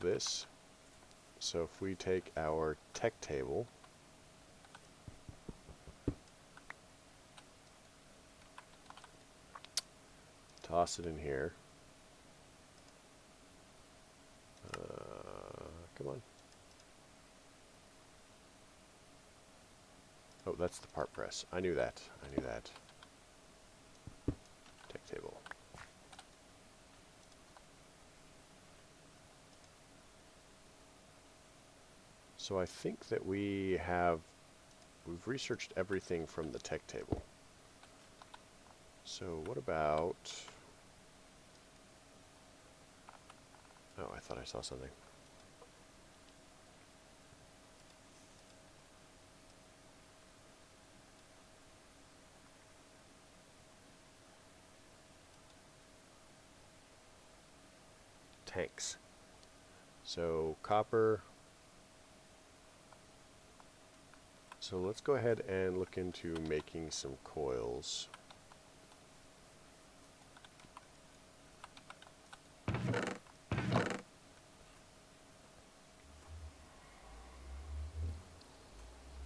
this. So if we take our tech table, toss it in here. Come on. Oh, that's the part press. I knew that. I knew that. Tech table. So I think that we've researched everything from the tech table. So what about... Oh, I thought I saw something. Tanks. So copper. So let's go ahead and look into making some coils.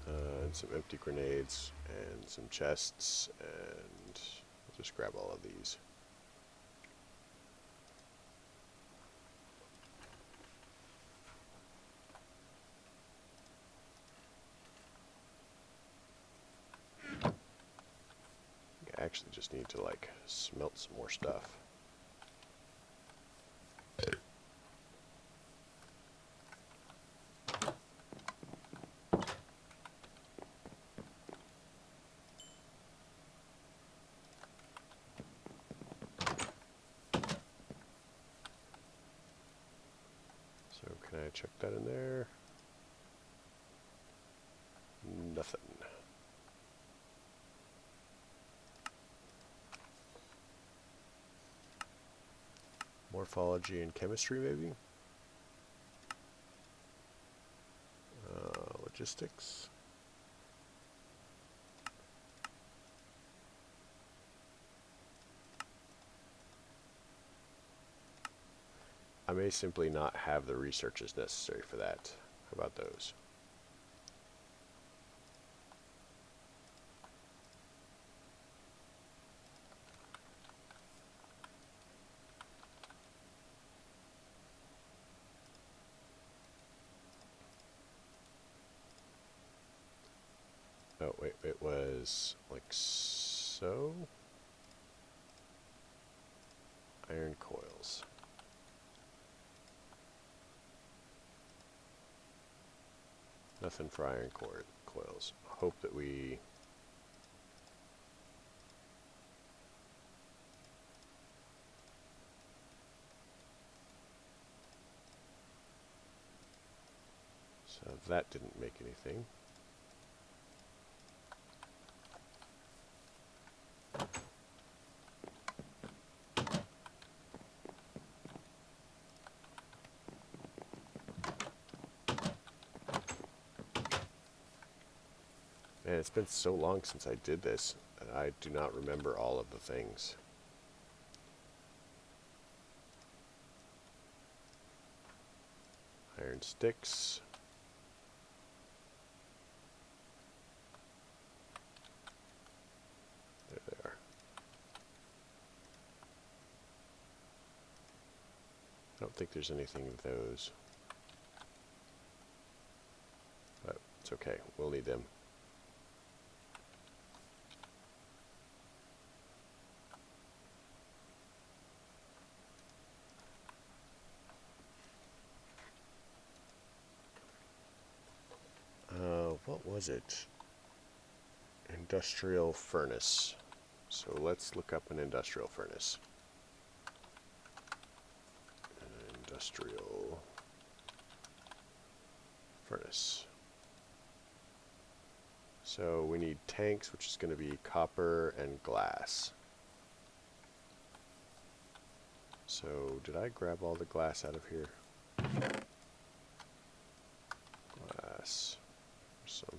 And some empty grenades and some chests, and we'll just grab all of these. I actually just need to like smelt some more stuff. So can I check that in there? Nothing. Morphology and chemistry, maybe? Logistics. I may simply not have the researches necessary for that. How about those? Oh, wait, it was like so. Iron coils. Nothing for iron coils. Hope that we... So that didn't make anything. Man, it's been so long since I did this that I do not remember all of the things. Iron sticks. There they are. I don't think there's anything of those. But it's okay. We'll need them. What was it? Industrial furnace. So let's look up an industrial furnace. industrial furnace. So we need tanks, which is going to be copper and glass. So did I grab all the glass out of here? Glass. There's some.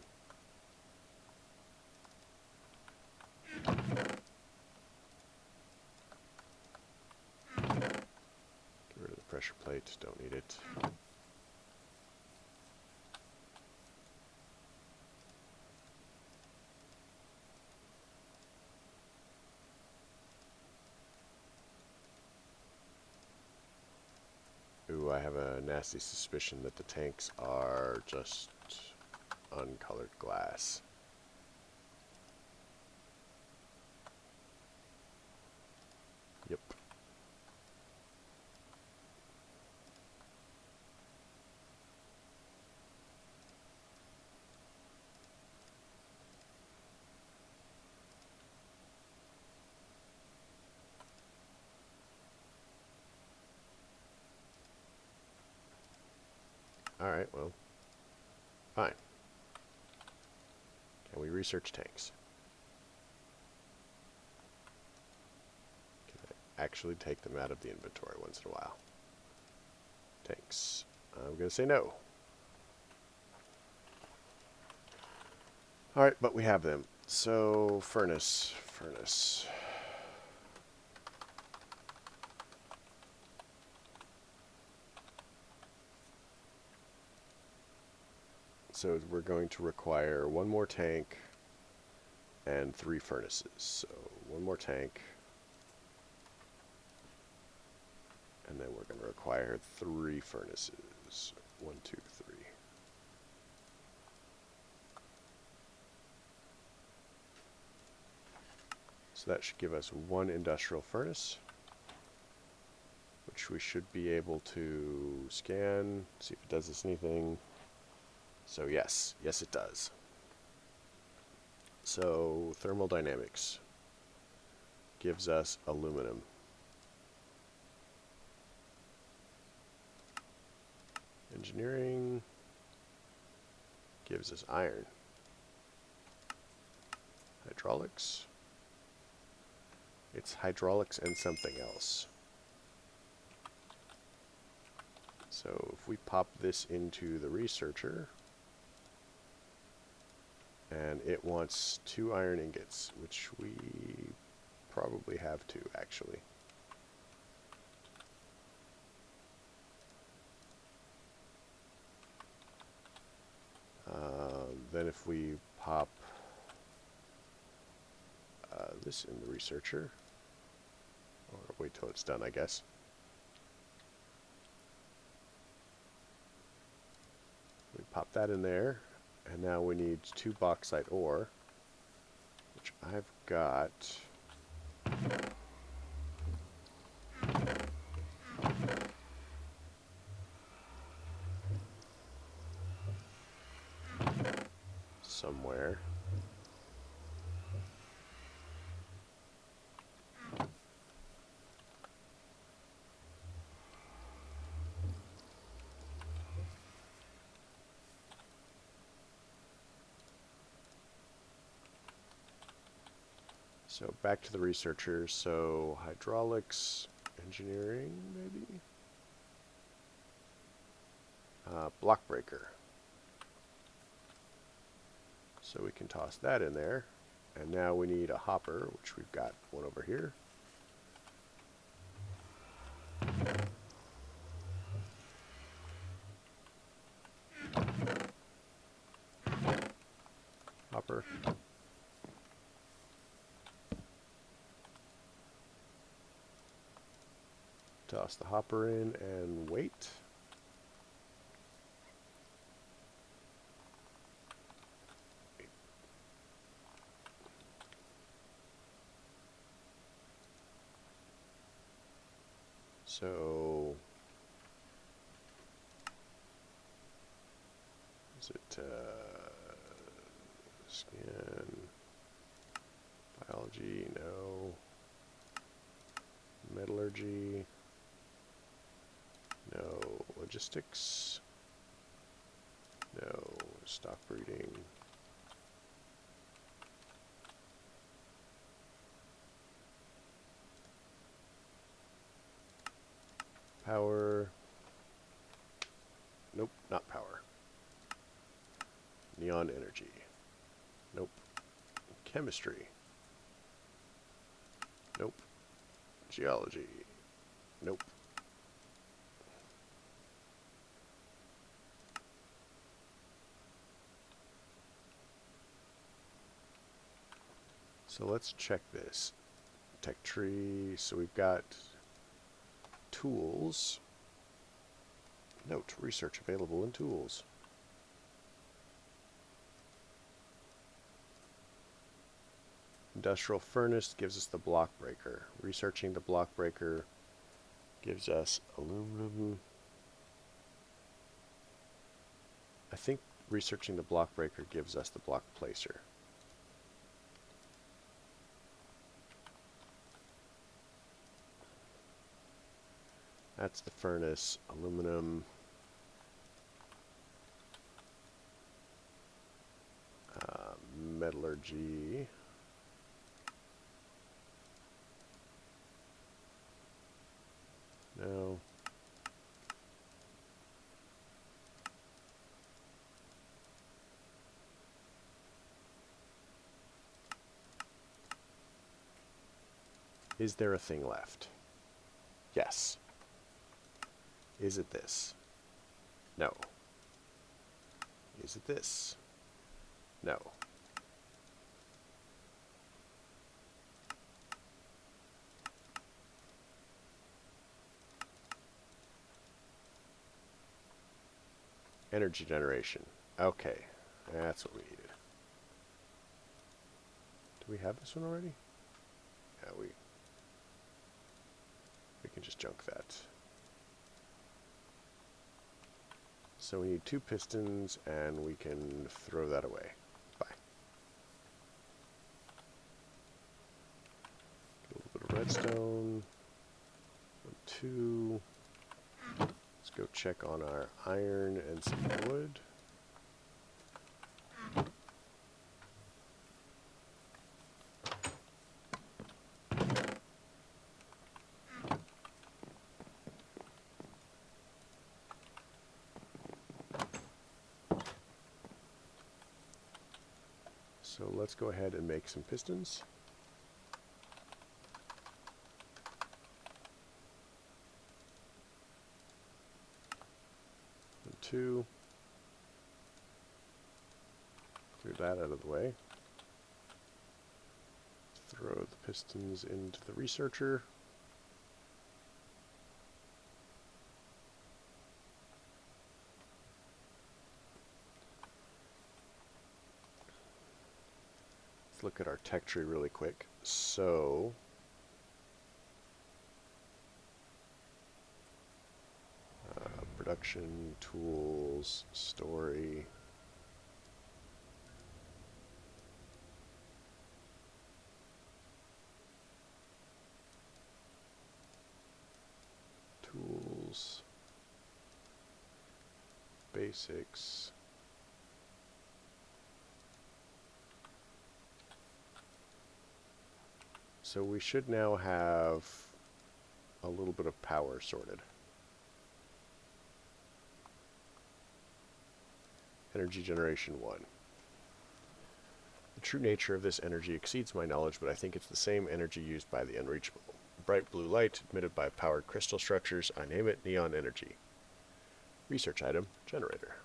Get rid of the pressure plate, don't need it. Ooh, I have a nasty suspicion that the tanks are just uncolored glass. Yep. Alright, well, fine. Can we research tanks? Can I actually take them out of the inventory once in a while? Tanks. I'm going to say no. Alright, but we have them. So, furnace. So we're going to require one more tank and 3 furnaces. So one more tank, and then we're going to require 3 furnaces. 1, 2, 3. So that should give us 1 industrial furnace, which we should be able to scan, see if it does us anything. So yes it does. So thermodynamics gives us aluminum. Engineering gives us iron. Hydraulics. It's hydraulics and something else. So if we pop this into the researcher, and it wants 2 iron ingots, which we probably have 2 actually. Then if we pop this in the researcher, or wait till it's done, I guess. We pop that in there, and now we need 2 bauxite ore, which I've got. Somewhere. So back to the researchers. So hydraulics, engineering, maybe? Block breaker. So we can toss that in there. And now we need a hopper, which we've got one over here. Hopper. Toss the hopper in and wait. So, is it scan, biology, no, metallurgy, no, Logistics. No. Stock breeding. Power. Nope, not power. Neon energy. Nope. Chemistry. Nope. Geology. Nope. So let's check this. Tech tree. So we've got tools. Note, research available in tools. Industrial furnace gives us the block breaker. Researching the block breaker gives us aluminum. I think researching the block breaker gives us the block placer. That's the furnace, aluminum. Metallurgy. No. Is there a thing left? Yes. Is it this? No. Is it this? No. Energy generation. Okay. That's what we needed. Do we have this one already? Yeah, we can just junk that. So we need 2 pistons, and we can throw that away. Bye. A little bit of redstone. 1, 2. Let's go check on our iron and some wood. So let's go ahead and make some pistons. And 2. Clear that out of the way. Throw the pistons into the researcher. Look at our tech tree really quick. So production, tools, story. Tools, basics. So we should now have a little bit of power sorted. Energy generation 1. The true nature of this energy exceeds my knowledge, but I think it's the same energy used by the unreachable. Bright blue light emitted by powered crystal structures. I name it neon energy. Research item, generator.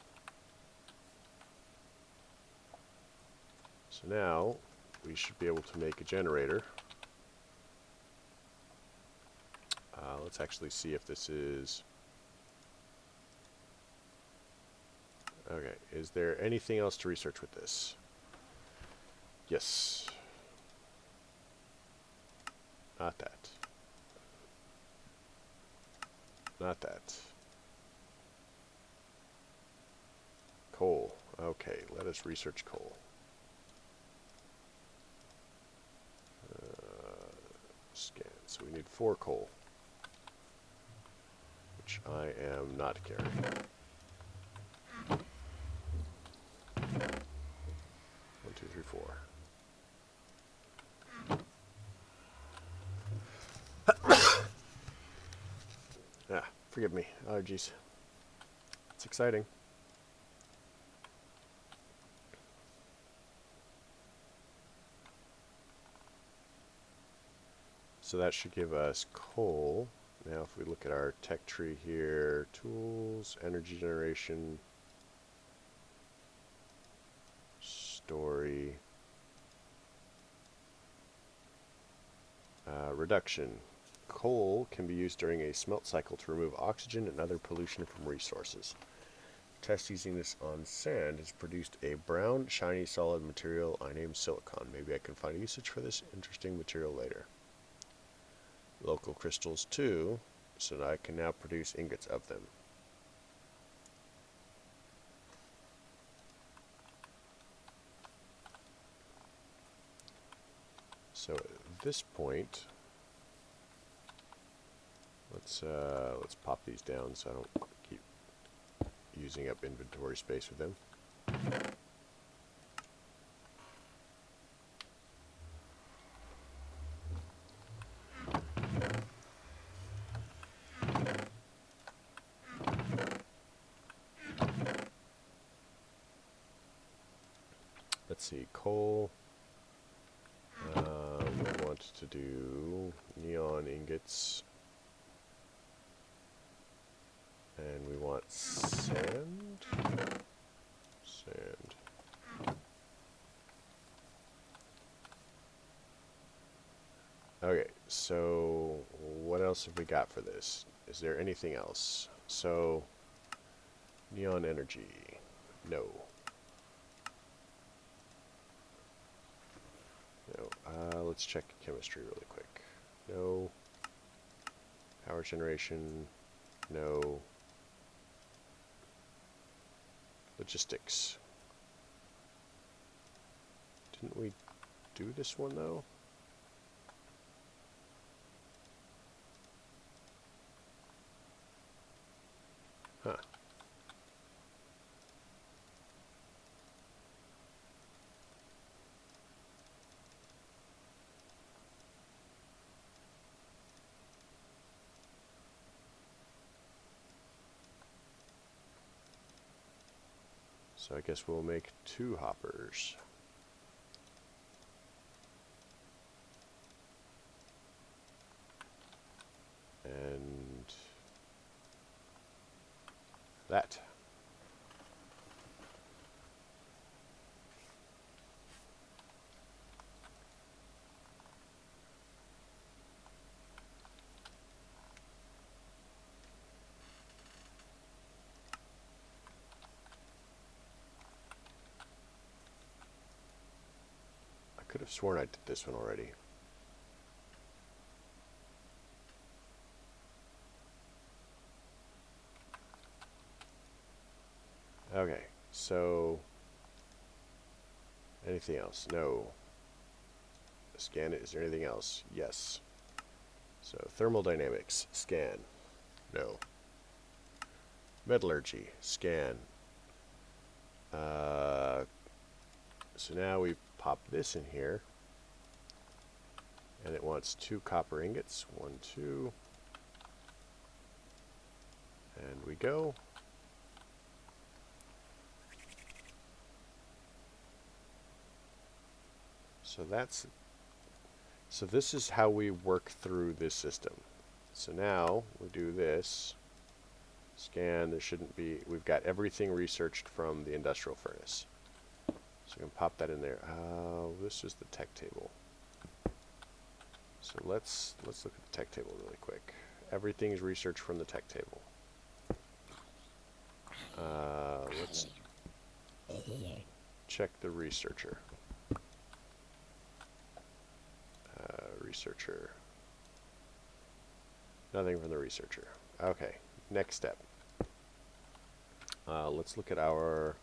So now we should be able to make a generator. Let's actually see if this is... Okay, is there anything else to research with this? Yes. Not that. Not that. Coal. Okay, let us research coal. Scan. So we need 4 coal. which I am not carrying. 1, 2, 3, 4. Ah, forgive me, allergies. It's exciting. So that should give us coal. Now if we look at our tech tree here, tools, energy generation, story, reduction. Coal can be used during a smelt cycle to remove oxygen and other pollution from resources. Test using this on sand has produced a brown, shiny, solid material I named silicon. Maybe I can find a usage for this interesting material later. Local crystals too, so that I can now produce ingots of them. So at this point, let's pop these down so I don't keep using up inventory space with them. Let's see, coal. We want to do neon ingots. And we want sand. Sand. Okay, so what else have we got for this? Is there anything else? So, neon energy. No. No. Let's check chemistry really quick. No. Power generation. No. Logistics. Didn't we do this one though? Huh. So I guess we'll make 2 hoppers. And that. I could have sworn I did this one already. Okay, so anything else? No. Scan it. Is there anything else? Yes. So thermodynamics, scan. No. Metallurgy, scan. So now we pop this in here, and it wants 2 copper ingots. 1, 2, and we go. So this is how we work through this system. So now we do this. Scan, there shouldn't be, we've got everything researched from the industrial furnace. So we can pop that in there. This is the tech table. So let's look at the tech table really quick. Everything is researched from the tech table. Let's check the researcher. Researcher. Nothing from the researcher. Okay, next step. Let's look at our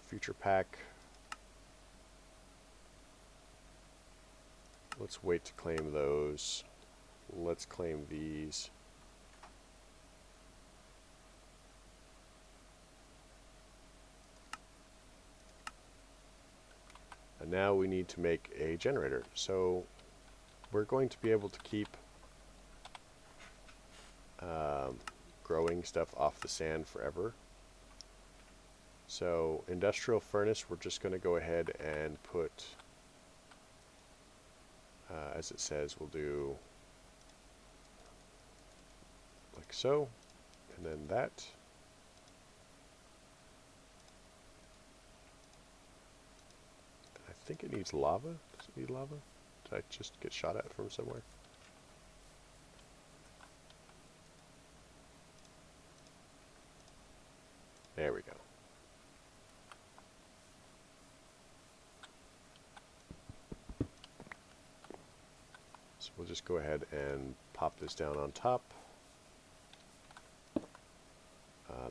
future pack. Let's wait to claim those. Let's claim these. And now we need to make a generator. So we're going to be able to keep growing stuff off the sand forever. So industrial furnace, we're just going to go ahead and put, as it says, we'll do like so, and then that. I think it needs lava. Does it need lava? Did I just get shot at from somewhere? There we go. So we'll just go ahead and pop this down on top.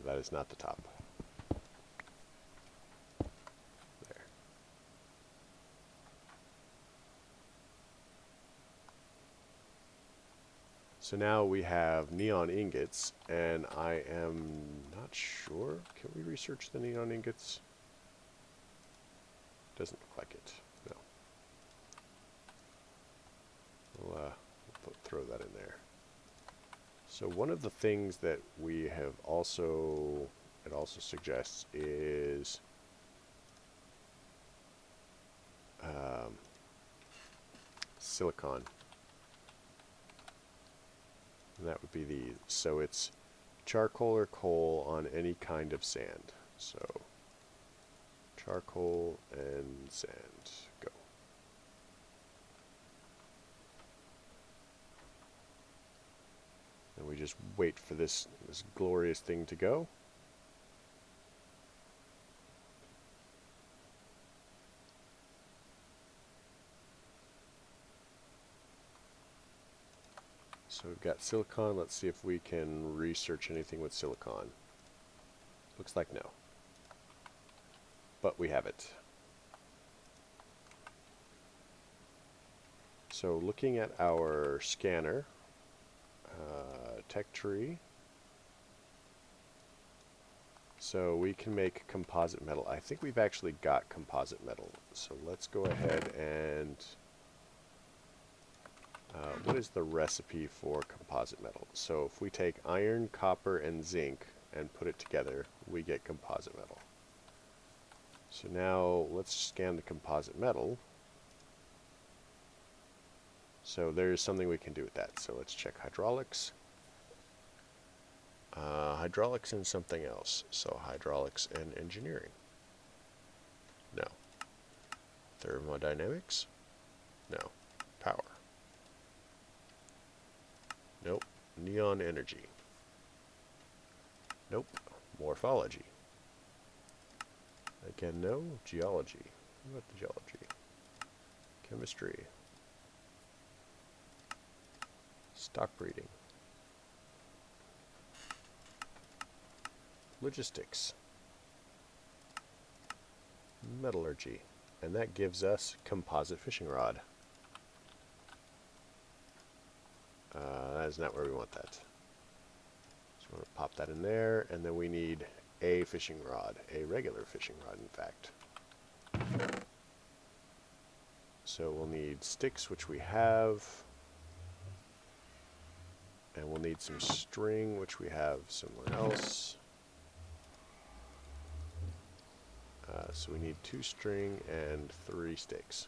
That is not the top. There. So now we have neon ingots, and I am not sure. Can we research the neon ingots? Doesn't look like it. No. We'll throw that in there. So one of the things that we have also, it also suggests is silicon. And that would be these. So it's charcoal or coal on any kind of sand. So charcoal and sand. Go. And we just wait for this glorious thing to go. So we've got silicon. Let's see if we can research anything with silicon. Looks like no. But we have it. So looking at our scanner, tech tree. So we can make composite metal. I think we've actually got composite metal. So let's go ahead and what is the recipe for composite metal? So if we take iron, copper, and zinc and put it together, we get composite metal. So now let's scan the composite metal. So there's something we can do with that. So let's check hydraulics. Hydraulics and something else. So hydraulics and engineering. No. Thermodynamics? No. Power. Nope. Neon energy. Nope. Morphology. Again, no. Geology. What about the geology? Chemistry. Stock breeding. Logistics. Metallurgy. And that gives us composite fishing rod. That is not where we want that. So we're going to pop that in there, and then we need a fishing rod, a regular fishing rod, in fact. So we'll need sticks, which we have, and we'll need some string, which we have somewhere else. So we need 2 string and 3 sticks.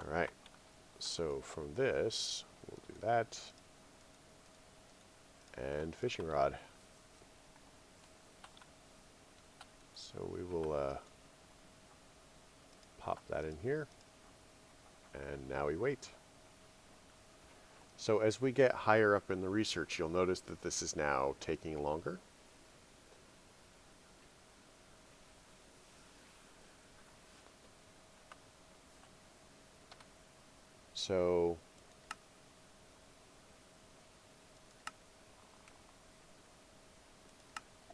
Alright, so from this, we'll do that. And fishing rod. So we will pop that in here, and now we wait. So as we get higher up in the research, you'll notice that this is now taking longer. So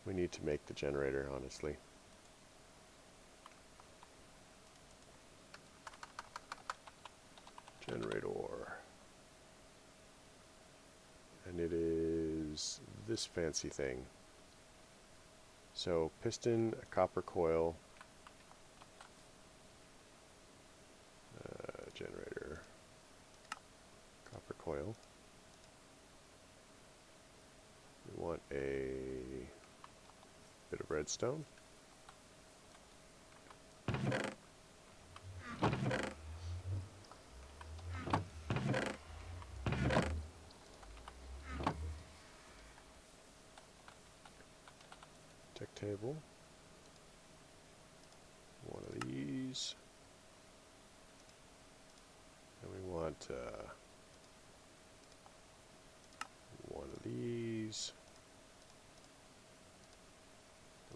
We need to make the generator, honestly. Generator. And it is this fancy thing. So piston, a copper coil, generator, copper coil. We want a bit of redstone. Tech table. One of these. And we want one of these.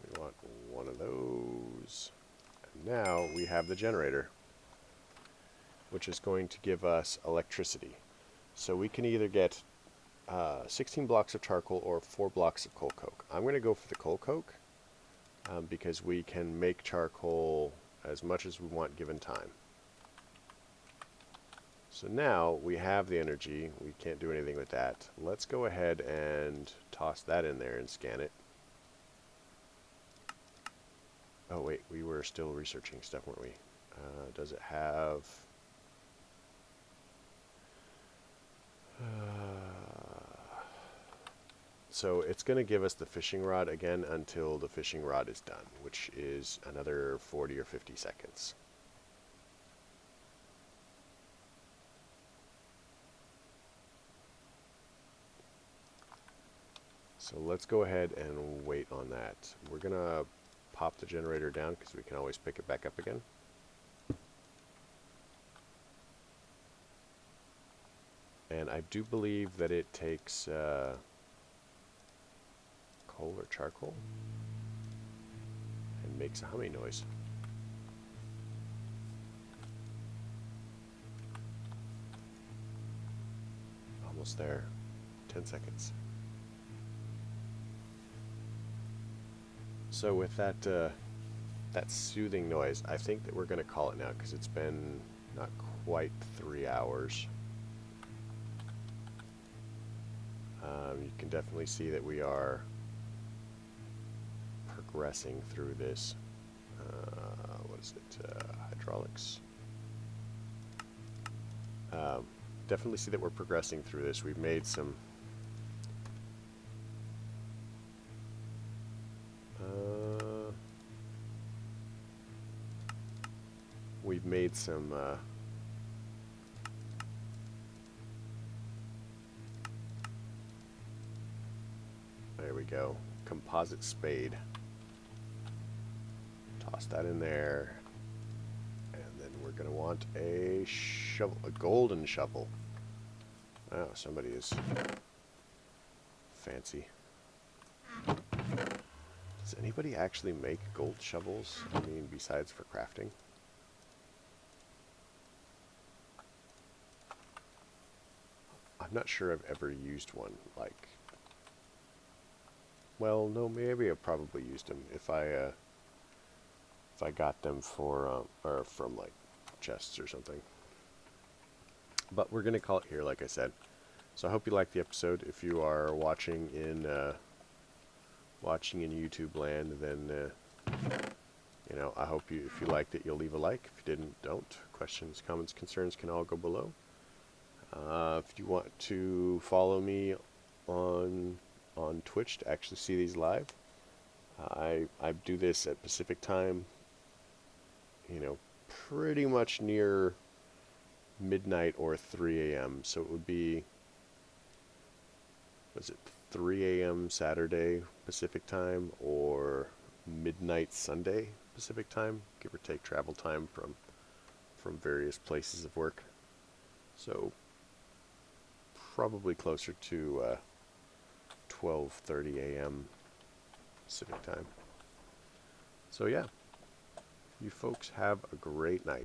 We want one of those. And now we have the generator, which is going to give us electricity. So we can either get 16 blocks of charcoal or 4 blocks of coal coke. I'm going to go for the coal coke because we can make charcoal as much as we want given time. So now we have the energy. We can't do anything with that. Let's go ahead and toss that in there and scan it. Oh wait, we were still researching stuff, weren't we? Does it have... So it's going to give us the fishing rod again until the fishing rod is done, which is another 40 or 50 seconds. So let's go ahead and wait on that. We're going to pop the generator down because we can always pick it back up again. And I do believe that it takes coal or charcoal and makes a humming noise. Almost there. 10 seconds. So with that that soothing noise, I think that we're going to call it now because it's been not quite 3 hours. You can definitely see that we are progressing through this. What is it? Hydraulics. Definitely see that we're progressing through this. We've made some there we go, composite spade. Toss that in there, and then we're going to want a shovel, a golden shovel. Oh, somebody is fancy. Does anybody actually make gold shovels? I mean, besides for crafting? I'm not sure I've ever used one, like... Well, no, maybe I've probably used them if I got them for or from like chests or something. But we're gonna call it here, like I said. So I hope you liked the episode. If you are watching in YouTube land, then you know, I hope if you liked it, you'll leave a like. If you didn't, don't. Questions, comments, concerns can all go below. If you want to follow me on Twitch to actually see these live, I do this at Pacific time, you know, pretty much near midnight or 3 a.m. So it would be, was it 3 a.m. Saturday Pacific time or midnight Sunday Pacific time, give or take travel time from various places of work. So probably closer to 12:30 a.m. Pacific time. So yeah, you folks have a great night.